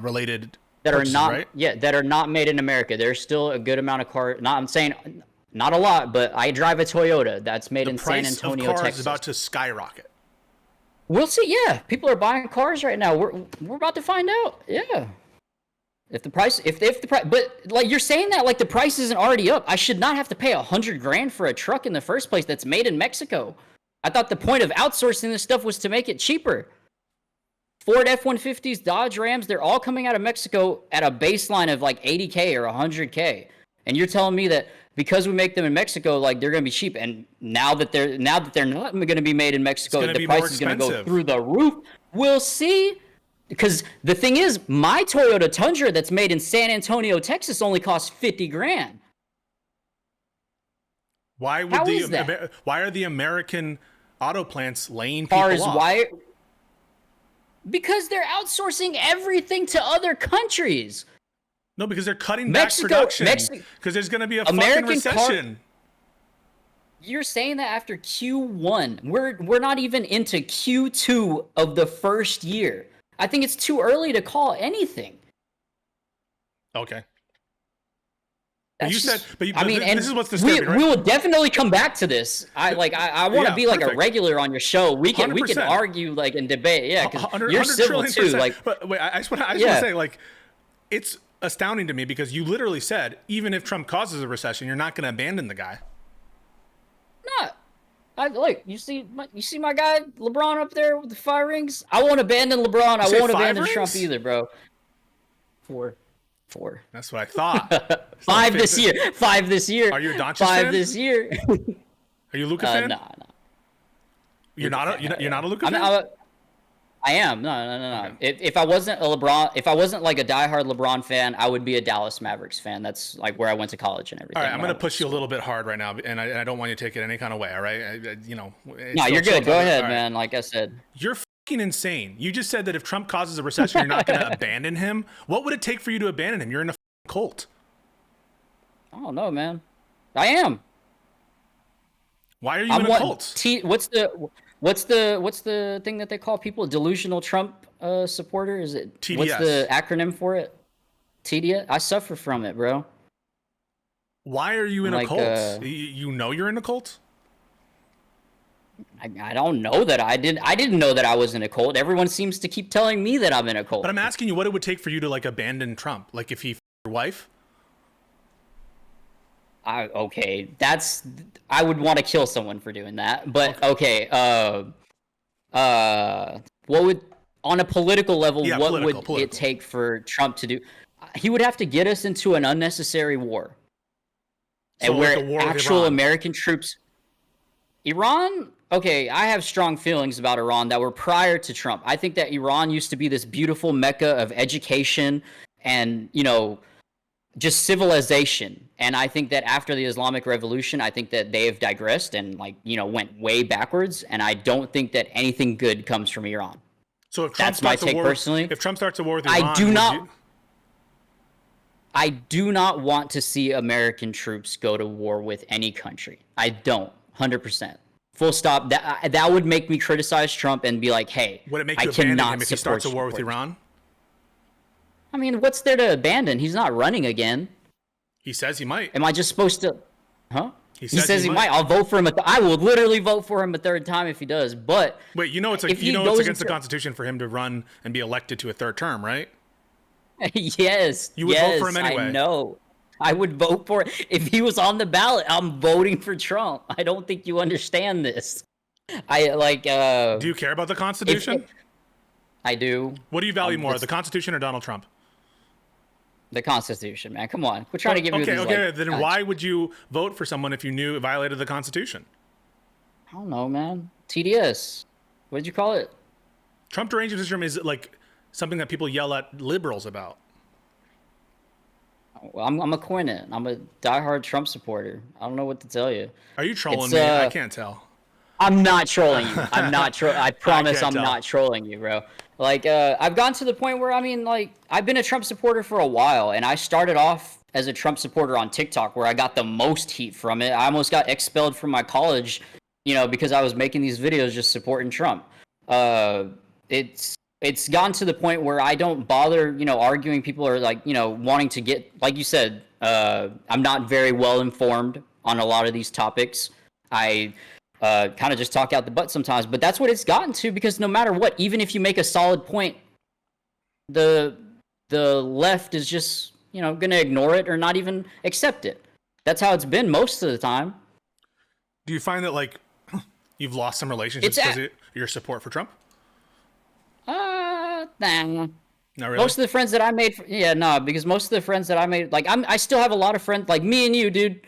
related that purchases, are not right? that are not made in America. There's still a good amount of cars. I'm saying not a lot, but I drive a Toyota that's made in San Antonio, the price of cars Texas. is about to skyrocket. We'll see. Yeah, people are buying cars right now. We're about to find out. Yeah. If the price, but like you're saying that like the price isn't already up. I should not have to pay $100,000 for a truck in the first place that's made in Mexico. I thought the point of outsourcing this stuff was to make it cheaper. Ford F-150s, Dodge Rams, they're all coming out of Mexico at a baseline of like $80K or $100K. And you're telling me that because we make them in Mexico, like they're going to be cheap. And now that they're not going to be made in Mexico, the price is going to go through the roof. We'll see. Because the thing is, my Toyota Tundra that's made in San Antonio, Texas, only costs $50,000. Why are the American auto plants laying people off? Because they're outsourcing everything to other countries. No, because they're cutting back production. Because there's going to be a fucking recession. You're saying that after Q1. We're not even into Q2 of the first year. I think it's too early to call anything. Okay. But That's you said, just, but, I mean, and this is what's disturbing, right? we will definitely come back to this. I want to Yeah, be like a perfect. regular on your show. We can 100%. argue like and debate. Yeah, because 100 you're civil too. trillion%. Like, But wait, I just want to yeah, say, like, it's astounding to me because you literally said, even if Trump causes a recession, you're not going to abandon the guy. not. I look. You see my guy LeBron up there with the 5 rings. I won't abandon LeBron. I won't abandon Trump either, bro. 4. That's what I thought. 5 this year. 5 this year. Are you a Doncic 5 fan? this year. Are you a Luka fan? Nah. You're not a Luka fan? I am. No. Okay. If I wasn't a LeBron, if I wasn't like a diehard LeBron fan, I would be a Dallas Mavericks fan. That's like where I went to college and everything. All right, I'm going to push you a little bit hard right now, and I don't want you to take it any kind of way, all right? No, you're good. Go ahead, man. Like I said. You're fucking insane. You just said that if Trump causes a recession, you're not going to abandon him. What would it take for you to abandon him? You're in a cult. I don't know, man. I am. Why are you in a cult? What's the thing that they call people? Delusional Trump supporter? Is it TDS. What's the acronym for it? TDS. I suffer from it, bro. Why are you in a cult? You know you're in a cult? I don't know that I didn't know that I was in a cult. Everyone seems to keep telling me that I'm in a cult. But I'm asking you what it would take for you to like abandon Trump. Like if he your wife? Okay, I would want to kill someone for doing that. But okay, what would on a political level? Yeah, what would it take for Trump to do? He would have to get us into an unnecessary war, so and where like a war actual American troops. Iran. Okay, I have strong feelings about Iran that were prior to Trump. I think that Iran used to be this beautiful mecca of education and just civilization. And I think that after the Islamic Revolution, I think that they have digressed and went way backwards. And I don't think that anything good comes from Iran. So if Trump starts a war, personally, if Trump starts a war with Iran, I do not want to see American troops go to war with any country. I don't. 100%. Full stop. That would make me criticize Trump and be like, hey, would it make you abandon him if he starts a war with Iran? I mean, what's there to abandon? He's not running again. He says he might. Am I just supposed to? Huh? He says he might. I'll vote for him. I will literally vote for him a third time if he does. But wait, it's against the Constitution for him to run and be elected to a third term, right? Yes. You would vote for him anyway. I know. I would vote for it. If he was on the ballot, I'm voting for Trump. I don't think you understand this. Do you care about the Constitution? I do. What do you value more, the Constitution or Donald Trump? The Constitution, man. Come on. We're trying to give you these, then why would you vote for someone if you knew it violated the Constitution? I don't know, man. TDS. What did you call it? Trump derangement syndrome is like something that people yell at liberals about. Well, I'm gonna coin it. I'm a diehard Trump supporter. I don't know what to tell you. Are you trolling me? I can't tell. I'm not trolling you. I'm not trolling. I promise I'm not trolling you, bro. I've gotten to the point where, I've been a Trump supporter for a while, and I started off as a Trump supporter on TikTok, where I got the most heat from it. I almost got expelled from my college, because I was making these videos just supporting Trump. It's gotten to the point where I don't bother, arguing. People are wanting to get, like you said, I'm not very well informed on a lot of these topics. I kind of just talk out the butt sometimes, but that's what it's gotten to, because no matter what, even if you make a solid point, the left is just, going to ignore it or not even accept it. That's how it's been most of the time. Do you find that you've lost some relationships because of your support for Trump? Nah. Not really? Most of the friends that I made, because most of the friends that I made, I still have a lot of friends, like me and you, dude.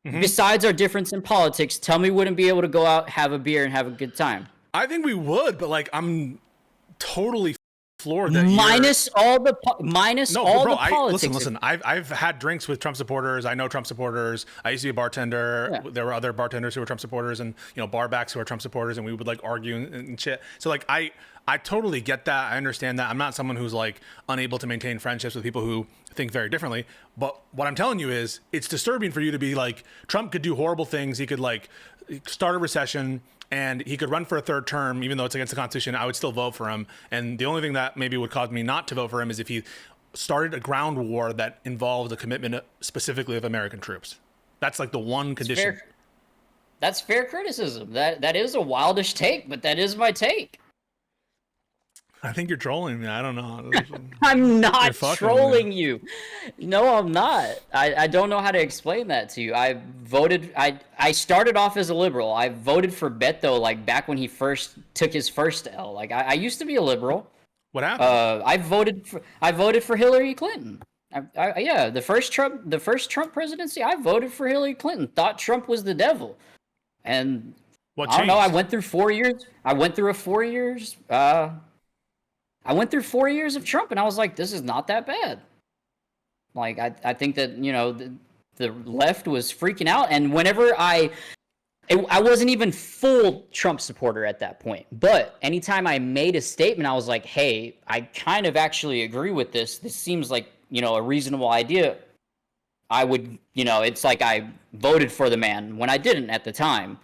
Mm-hmm. Besides our difference in politics, tell me we wouldn't be able to go out, have a beer, and have a good time. I think we would, but I'm totally floored that minus all the politics. Listen. I've had drinks with Trump supporters. I know Trump supporters. I used to be a bartender. Yeah. There were other bartenders who were Trump supporters, and barbacks who are Trump supporters, and we would argue and shit. So I totally get that. I understand that. I'm not someone who's unable to maintain friendships with people who think very differently. But what I'm telling you is, it's disturbing for you to be Trump could do horrible things. He could start a recession, and he could run for a third term, even though it's against the Constitution. I would still vote for him. And the only thing that maybe would cause me not to vote for him is if he started a ground war that involved the commitment specifically of American troops. That's like the one condition. That's fair criticism. That is a wildish take, but that is my take. I think you're trolling me. I don't know. I'm not trolling you. No, I'm not. I don't know how to explain that to you. I started off as a liberal. I voted for Beto like back when he first took his first L. Like I used to be a liberal. What happened? I voted for Hillary Clinton. Yeah, the first Trump presidency, I voted for Hillary Clinton. Thought Trump was the devil. And what I don't changed? know, I went through 4 years. I went through 4 years of Trump, and I was like, this is not that bad. Like, I think that, you know, the left was freaking out, and whenever I wasn't even full Trump supporter at that point, but anytime I made a statement, I was like, hey, I kind of actually agree with this. This seems like, you know, a reasonable idea. I would, you know, it's like I voted for the man when I didn't at the time.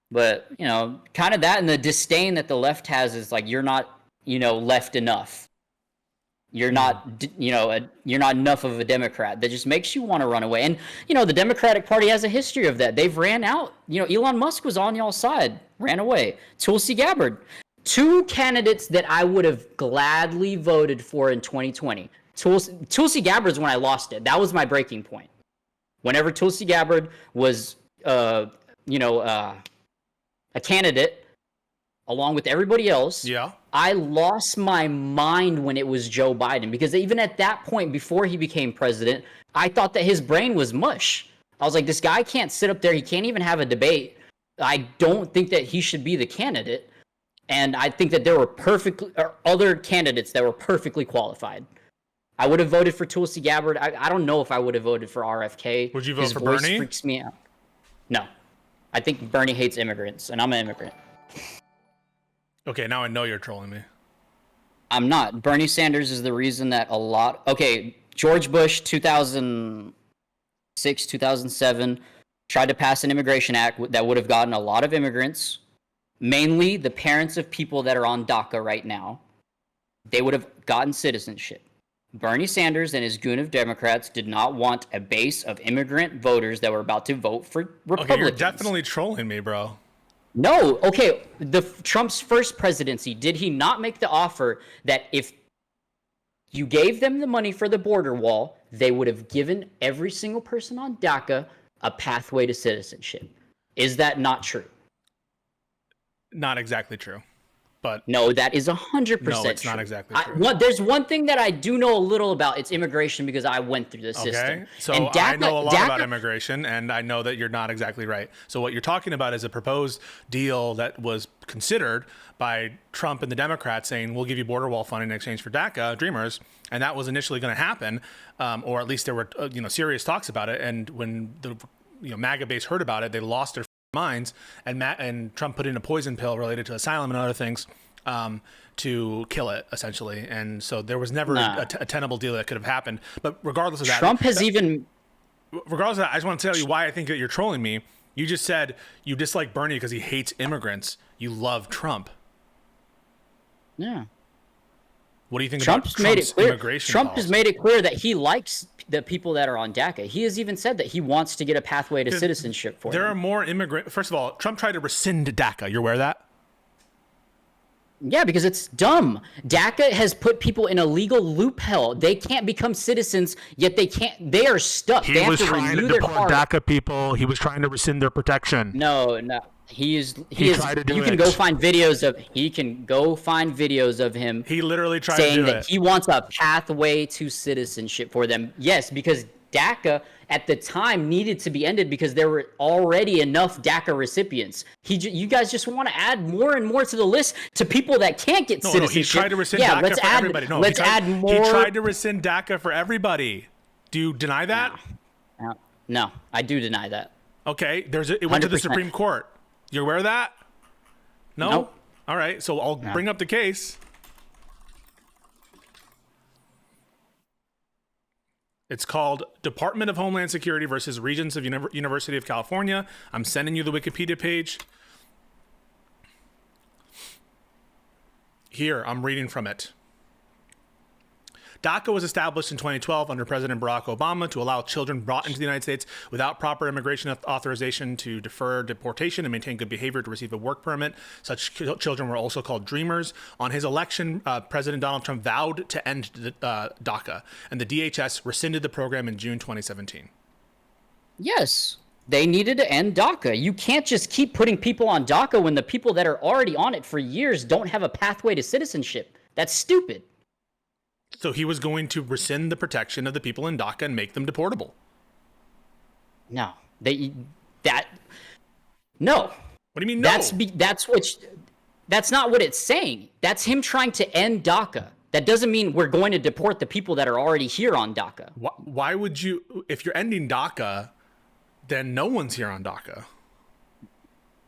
But, you know, kind of that, and the disdain that the left has is like, you're not, you know, left enough. You're not, you know, you're not enough of a Democrat. That just makes you want to run away. And, you know, the Democratic Party has a history of that. They've ran out. You know, Elon Musk was on y'all's side, ran away. Tulsi Gabbard. 2 candidates that I would have gladly voted for in 2020. Tulsi Gabbard's when I lost it. That was my breaking point. Whenever Tulsi Gabbard was, you know, a candidate, along with everybody else, yeah, I lost my mind when it was Joe Biden, because even at that point, before he became president, I thought that his brain was mush. I was like, this guy can't sit up there. He can't even have a debate. I don't think that he should be the candidate. And I think that there were other candidates that were perfectly qualified. I would have voted for Tulsi Gabbard. I don't know if I would have voted for RFK. Would you vote His for voice Bernie? Freaks me out. No. I think Bernie hates immigrants, and I'm an immigrant. Okay, now I know you're trolling me. I'm not. Bernie Sanders is the reason that a lot... Okay, George Bush, 2006, 2007, tried to pass an immigration act that would have gotten a lot of immigrants, mainly the parents of people that are on DACA right now. They would have gotten citizenship. Bernie Sanders and his goon of Democrats did not want a base of immigrant voters that were about to vote for Republicans. Okay, you're definitely trolling me, bro. No, okay. Trump's first presidency, did he not make the offer that if you gave them the money for the border wall, they would have given every single person on DACA a pathway to citizenship? Is that not true? Not exactly true. But no, that is 100% no, it's true. not exactly true. There's one thing that I do know a little about. It's immigration, because I went through the system. Okay, so and I know a lot about immigration, and I know that you're not exactly right. So what you're talking about is a proposed deal that was considered by Trump and the Democrats, saying we'll give you border wall funding in exchange for DACA, Dreamers, and that was initially going to happen, or at least there were serious talks about it. And when the MAGA base heard about it, they lost their minds, and Trump put in a poison pill related to asylum and other things to kill it, essentially. And so there was never a tenable deal that could have happened. But regardless of that, regardless of that, I just want to tell you why I think that you're trolling me. You just said you dislike Bernie because he hates immigrants. You love Trump. Yeah. What do you think about Trump's immigration Trump policy? has made it clear that he likes the people that are on DACA. He has even said that he wants to get a pathway to citizenship for them. There are more immigrants. First of all, Trump tried to rescind DACA. You're aware of that? Yeah, because it's dumb. DACA has put people in a legal loophole. They can't become citizens, yet they can't. They are stuck. They have to renew their card. DACA people. He was trying to rescind their protection. No. He tried to do you can go find videos of. He can go find videos of him. He literally tried saying to do that he wants a pathway to citizenship for them. Yes, because DACA at the time needed to be ended because there were already enough DACA recipients. You guys just want to add more and more to the list to people that can't get citizenship. No, he tried to rescind DACA for everybody. No, let's add more. He tried to rescind DACA for everybody. Do you deny that? No, I do deny that. Okay, it went to the Supreme Court. You're aware of that? No? Nope. All right, so I'll bring up the case. It's called Department of Homeland Security versus Regents of University of California. I'm sending you the Wikipedia page. Here, I'm reading from it. DACA was established in 2012 under President Barack Obama to allow children brought into the United States without proper immigration authorization to defer deportation and maintain good behavior to receive a work permit. Such children were also called dreamers. On his election, President Donald Trump vowed to end DACA, and the DHS rescinded the program in June 2017. Yes. They needed to end DACA. You can't just keep putting people on DACA when the people that are already on it for years don't have a pathway to citizenship. That's stupid. So he was going to rescind the protection of the people in DACA and make them deportable. No. No. What do you mean no? That's not what it's saying. That's him trying to end DACA. That doesn't mean we're going to deport the people that are already here on DACA. Why would you, if you're ending DACA, then no one's here on DACA.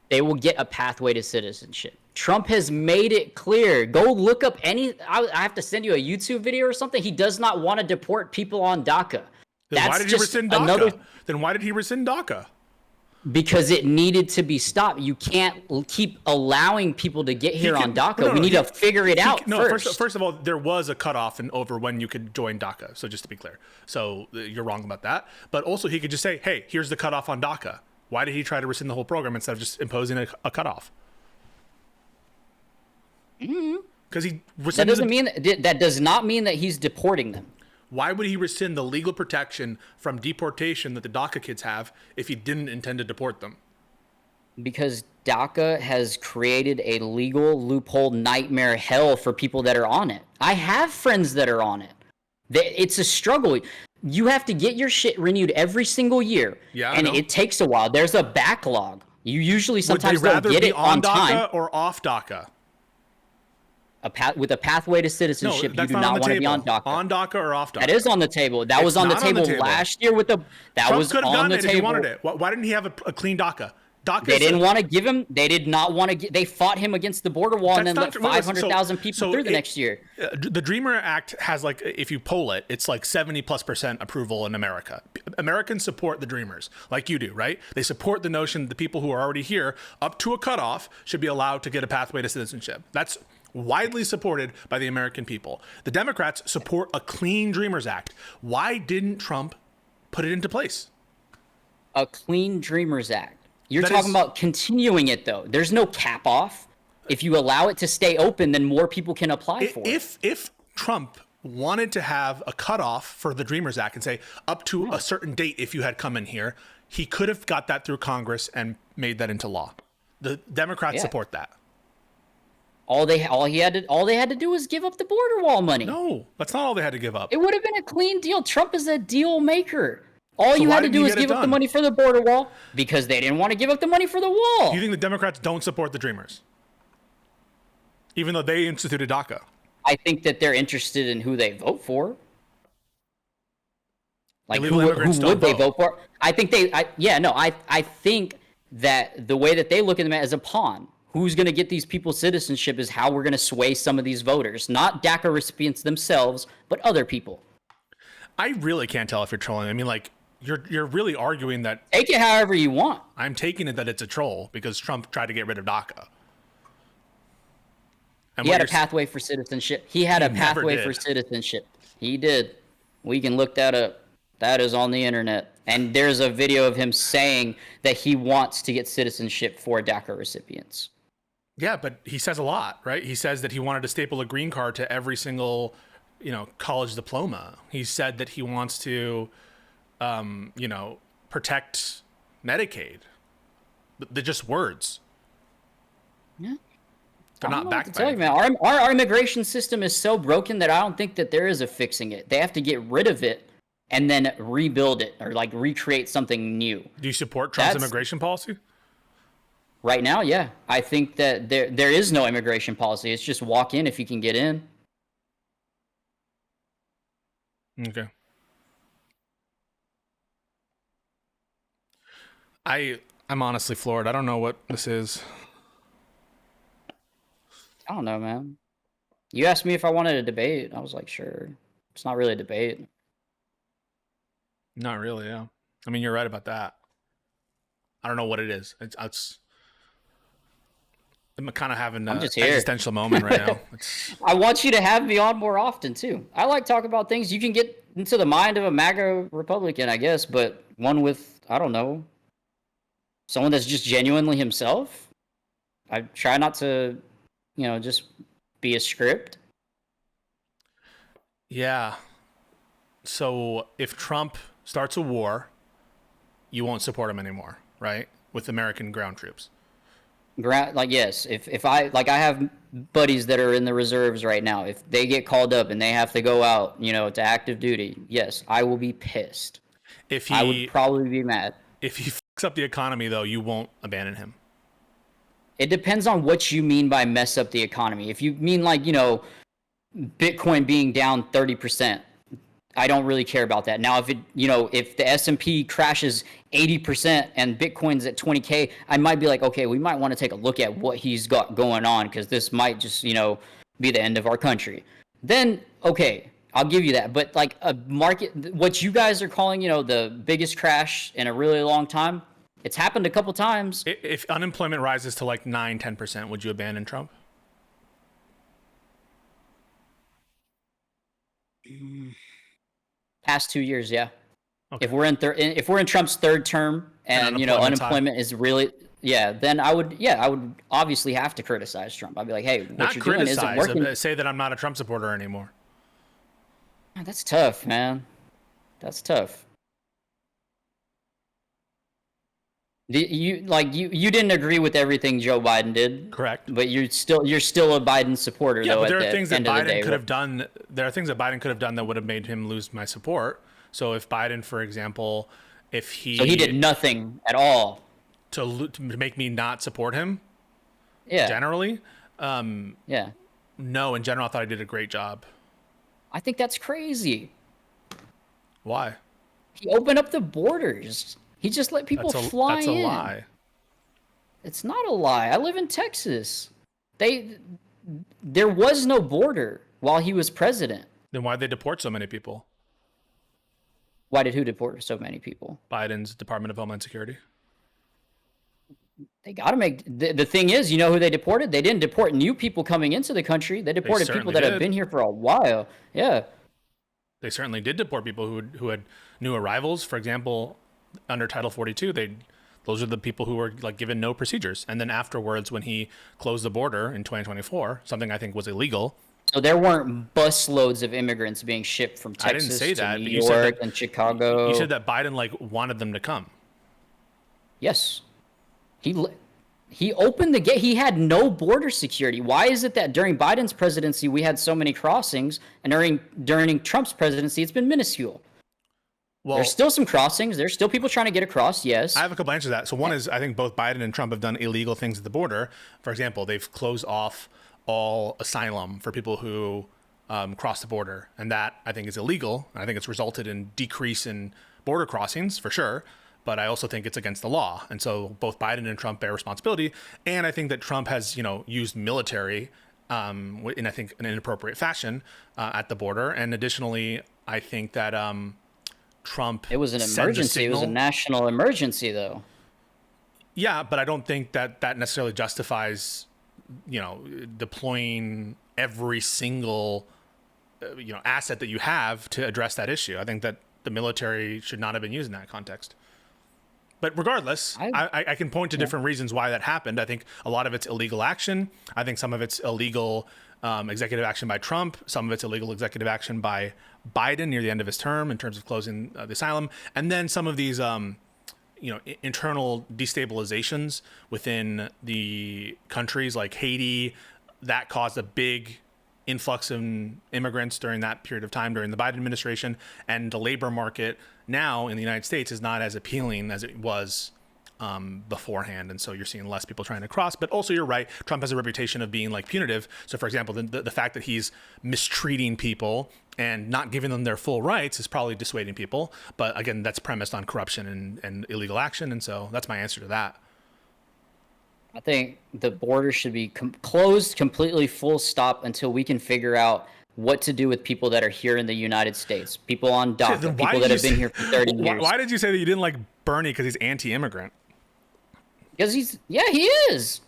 They will get a pathway to citizenship. Trump has made it clear. Go look up I have to send you a YouTube video or something. He does not want to deport people on DACA. Then why did he rescind DACA? Then why did he rescind DACA? Because it needed to be stopped. You can't keep allowing people to get here on DACA. We need to figure it out first. First of all, there was a cutoff over when you could join DACA. So just to be clear. So you're wrong about that. But also he could just say, hey, here's the cutoff on DACA. Why did he try to rescind the whole program instead of just imposing a cutoff? Because he rescinded that does not mean that he's deporting them. Why would he rescind the legal protection from deportation that the DACA kids have if he didn't intend to deport them? Because DACA has created a legal loophole nightmare hell for people that are on it. I have friends that are on it. It's a struggle. You have to get your shit renewed every single year. Yeah, and it takes a while. There's a backlog. You usually sometimes don't get it on time. DACA or off DACA? With a pathway to citizenship, you do not want to be on DACA. On DACA or off DACA? That is on the table. That was on the table last year with Trump could have gotten it if he wanted it. Why didn't he have a clean DACA? They didn't want to give him. They did not want to. They fought him against the border wall and then let 500,000 people through the next year. The Dreamer Act has, like, if you poll it, it's like 70+% approval in America. Americans support the Dreamers, like you do, right? They support the notion that the people who are already here, up to a cutoff, should be allowed to get a pathway to citizenship. That's widely supported by the American people. The Democrats support a clean Dreamers Act. Why didn't Trump put it into place? A clean Dreamers Act. You're talking about continuing it, though. There's no cap off. If you allow it to stay open, then more people can apply for it. If Trump wanted to have a cutoff for the Dreamers Act and say up to a certain date if you had come in here, he could have got that through Congress and made that into law. The Democrats support that. All they had to do was give up the border wall money. No, that's not all they had to give up. It would have been a clean deal. Trump is a deal maker. All you had to do was give up the money for the border wall because they didn't want to give up the money for the wall. Do you think the Democrats don't support the Dreamers? Even though they instituted DACA? I think that they're interested in who they vote for. Like, who would they vote for? I think I think that the way that they look at them as a pawn, who's going to get these people citizenship is how we're going to sway some of these voters. Not DACA recipients themselves, but other people. I really can't tell if you're trolling. I mean, like, you're really arguing that... Take it however you want. I'm taking it that it's a troll because Trump tried to get rid of DACA. He had a pathway for citizenship. He did. We can look that up. That is on the internet. And there's a video of him saying that he wants to get citizenship for DACA recipients. Yeah, but he says a lot, right? He says that he wanted to staple a green card to every single, college diploma. He said that he wants to, protect Medicaid. They're just words. Yeah. They're not backed by anything. Our immigration system is so broken that I don't think that there is a fixing it. They have to get rid of it and then rebuild it or like recreate something new. Do you support Trump's immigration policy? Right now, yeah. I think that there is no immigration policy. It's just walk in if you can get in. Okay. I'm honestly floored. I don't know what this is. I don't know, man. You asked me if I wanted a debate. I was like, sure. It's not really a debate. Not really, yeah. I mean, you're right about that. I don't know what it is. It's I'm kind of having I'm an just here. existential moment right now. I want you to have me on more often too. I like talking about things. You can get into the mind of a MAGA Republican, I guess, but one with, I don't know, someone that's just genuinely himself. I try not to, just be a script. Yeah. So if Trump starts a war, you won't support him anymore, right? With American ground troops. Like, yes, if I have buddies that are in the reserves right now. If they get called up and they have to go out, to active duty, yes, I will be pissed. I would probably be mad. If he fucks up the economy, though, you won't abandon him. It depends on what you mean by mess up the economy. If you mean like, Bitcoin being down 30%, I don't really care about that. Now, if the S&P crashes 80% and Bitcoin's at 20K, I might be like, okay, we might want to take a look at what he's got going on, because this might just, be the end of our country. Then, okay, I'll give you that. But like a market, what you guys are calling, the biggest crash in a really long time, it's happened a couple times. If unemployment rises to like 9-10%, would you abandon Trump? Past 2 years, yeah. Okay. If we're in Trump's third term and unemployment is really, then I would obviously have to criticize Trump. I'd be like, hey, what you're doing isn't working. Say that I'm not a Trump supporter anymore. That's tough, man. That's tough. You didn't agree with everything Joe Biden did, correct? But you're still a Biden supporter, yeah, though. But there are things that Biden could have done. There are things that Biden could have done that would have made him lose my support. So if Biden, for example, so he did nothing at all to make me not support him. Yeah. Generally. Yeah. No, in general, I thought I did a great job. I think that's crazy. Why? He opened up the borders. He just let people fly in. That's a lie. It's not a lie. I live in Texas. There was no border while he was president. Then why'd they deport so many people? Why did who deport so many people? Biden's Department of Homeland Security. They got to make... The thing is, you know who they deported? They didn't deport new people coming into the country. They deported people that have been here for a while. Yeah. They certainly did deport people who had new arrivals. For example, under Title 42, those are the people who were like given no procedures. And then afterwards, when he closed the border in 2024, something I think was illegal. So there weren't bus loads of immigrants being shipped from Texas to New York and Chicago. You said that Biden wanted them to come. Yes. He opened the gate. He had no border security. Why is it that during Biden's presidency we had so many crossings, and during Trump's presidency it's been minuscule? Well, there's still some crossings. There's still people trying to get across, yes. I have a couple answers to that. So one is, I think both Biden and Trump have done illegal things at the border. For example, they've closed off all asylum for people who cross the border. And that, I think, is illegal. I think it's resulted in decrease in border crossings, for sure. But I also think it's against the law. And so both Biden and Trump bear responsibility. And I think that Trump has, used military in, I think, an inappropriate fashion at the border. And additionally, I think that... Trump. It was an emergency. It was a national emergency, though. Yeah, but I don't think that necessarily justifies, deploying every single, asset that you have to address that issue. I think that the military should not have been used in that context. But regardless, I can point to different reasons why that happened. I think a lot of it's illegal action. I think some of it's illegal executive action by Trump. Some of it's illegal executive action by Biden near the end of his term in terms of closing the asylum. And then some of these, internal destabilizations within the countries like Haiti, that caused a big influx of immigrants during that period of time during the Biden administration. And the labor market now in the United States is not as appealing as it was beforehand. And so you're seeing less people trying to cross. But also, you're right, Trump has a reputation of being punitive. So for example, the fact that he's mistreating people and not giving them their full rights is probably dissuading people. But again, that's premised on corruption and illegal action. And so that's my answer to that. I think the border should be closed completely, full stop, until we can figure out what to do with people that are here in the United States. People on DACA, people that have been here for 30 years. Why did you say that you didn't like Bernie because he's anti-immigrant? Because he is.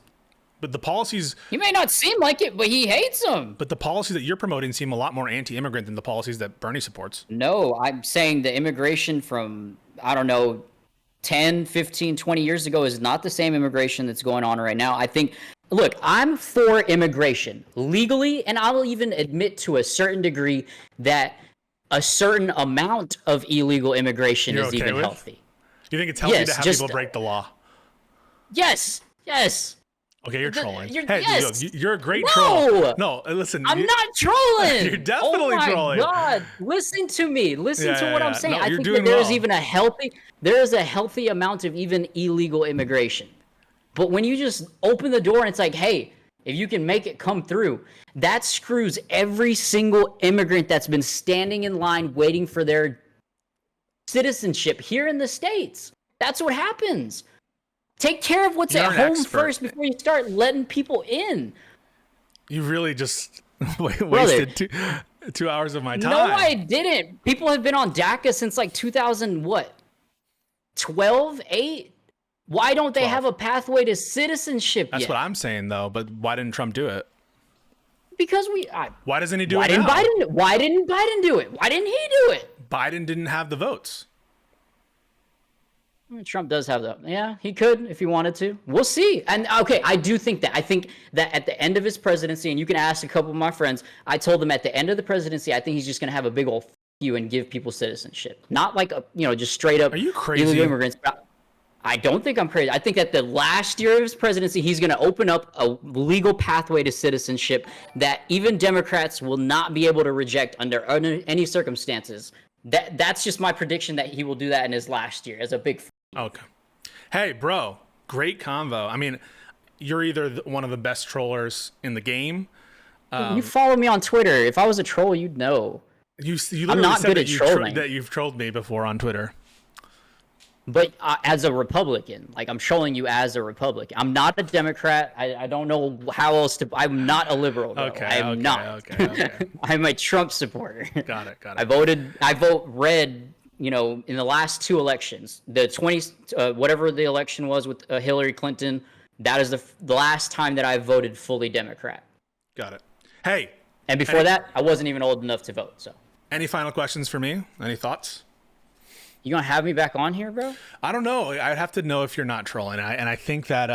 but the policies. He may not seem like it, but he hates them. But the policies that you're promoting seem a lot more anti-immigrant than the policies that Bernie supports. No, I'm saying the immigration from, I don't know, 10, 15, 20 years ago is not the same immigration that's going on right now. I think, look, I'm for immigration legally, and I'll even admit to a certain degree that a certain amount of illegal immigration is even healthy. You think it's healthy to have people break the law? Yes. Okay, you're trolling. Yes. You're a great troll. No, listen. I'm not trolling. You're definitely trolling. Oh my God. Listen to me. Listen to what I'm saying. No, I think that there is a healthy amount of even illegal immigration. But when you just open the door and it's like, hey, if you can make it come through, that screws every single immigrant that's been standing in line waiting for their citizenship here in the States. That's what happens. Take care of what's at home first before you start letting people in. You really just wasted 2 hours of my time. No, I didn't. People have been on DACA since like 2012, 8? Why don't they have a pathway to citizenship That's yet? what I'm saying, though. But why didn't Trump do it? Because why doesn't he do it now? Why didn't Biden do it? Why didn't he do it? Biden didn't have the votes. Trump does have that. Yeah, he could if he wanted to. We'll see. And okay, I do think that. I think that at the end of his presidency, and you can ask a couple of my friends, I told them at the end of the presidency, I think he's just going to have a big old you and give people citizenship. Not like just straight up. Are you crazy? Illegal immigrants. I don't think I'm crazy. I think that the last year of his presidency, he's going to open up a legal pathway to citizenship that even Democrats will not be able to reject under any circumstances. That's just my prediction that he will do that in his last year as a big. Okay. Hey, bro, great convo. I mean, you're either one of the best trollers in the game. You follow me on Twitter. If I was a troll, you'd know. You I'm not good at trolling. That you've trolled me before on Twitter. But as a Republican, like I'm trolling you as a Republican. I'm not a Democrat. I don't know how else to. I'm not a liberal. Though. Okay. I am not. Okay. I'm a Trump supporter. Got it. I vote red. In the last 2 elections, the 20, whatever the election was with Hillary Clinton, that is the last time that I voted fully Democrat. Got it. Hey. And before that, I wasn't even old enough to vote. So. Any final questions for me? Any thoughts? You gonna have me back on here, bro? I don't know. I'd have to know if you're not trolling. And I think that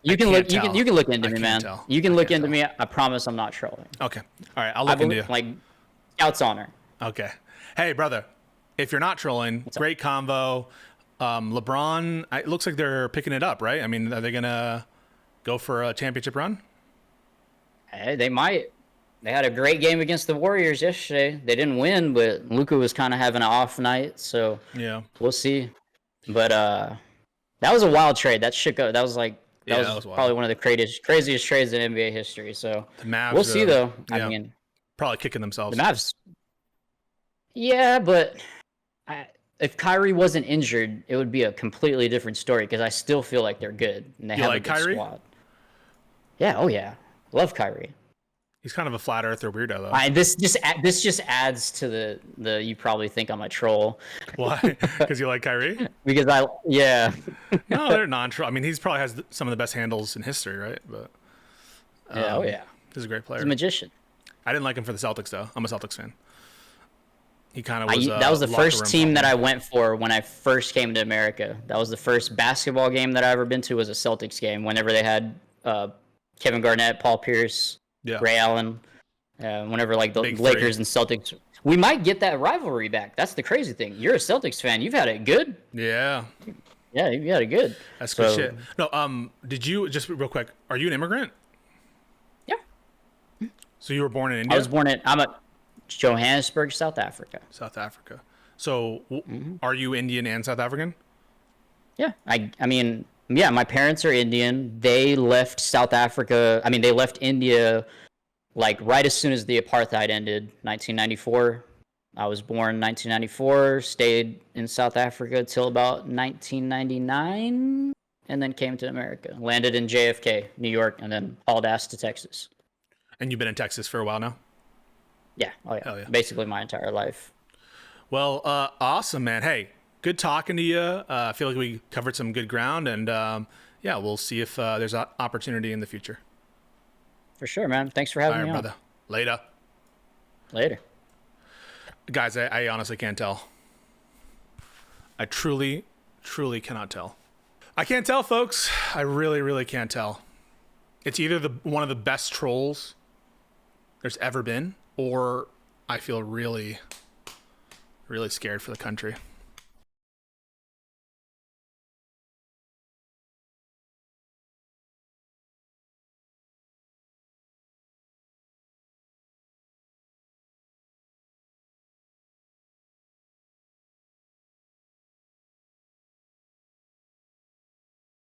you can look into me, man. You can look into me. I promise I'm not trolling. Okay. All right. I'll look into you. Like, Scout's honor. Okay. Hey, brother. If you're not trolling, great convo. LeBron, it looks like they're picking it up, right? I mean, are they gonna go for a championship run? Hey, they might. They had a great game against the Warriors yesterday. They didn't win, but Luka was kind of having an off night, so yeah, we'll see. But that was a wild trade. That was probably one of the craziest trades in NBA history. So the Mavs, we'll see, though. I mean, probably kicking themselves. The Mavs. Yeah, but if Kyrie wasn't injured, it would be a completely different story because I still feel like they're good and they have a good squad. Yeah, oh yeah, love Kyrie. He's kind of a flat earther weirdo, though. This just adds to the you probably think I'm a troll. Why? Because you like Kyrie? Because No, they're non-troll. I mean, he's probably has some of the best handles in history, right? But he's a great player. He's a magician. I didn't like him for the Celtics, though. I'm a Celtics fan. He kind of was. That was the first team that I went for when I first came to America. That was the first basketball game that I ever been to was a Celtics game. Whenever they had Kevin Garnett, Paul Pierce, Ray Allen, whenever like the Lakers and Celtics. We might get that rivalry back. That's the crazy thing. You're a Celtics fan. You've had it good. Yeah. Yeah, you've had it good. That's good shit. No, did you just real quick? Are you an immigrant? Yeah. So you were born in India? I'm at Johannesburg, South Africa. South Africa. So are you Indian and South African? Yeah. I mean, yeah, my parents are Indian. They left South Africa. I mean, they left India like right as soon as the apartheid ended, 1994. I was born in 1994, stayed in South Africa till about 1999, and then came to America. Landed in JFK, New York, and then hauled ass to Texas. And you've been in Texas for a while now? Yeah. Oh, yeah. Hell yeah. Basically my entire life. Well, awesome, man. Hey, good talking to you. I feel like we covered some good ground. And, yeah, we'll see if there's an opportunity in the future. For sure, man. Thanks for All having right, me on. brother. Later. Later. Guys, I honestly can't tell. I truly cannot tell. I can't tell, folks. I really can't tell. It's either one of the best trolls there's ever been, or I feel really scared for the country.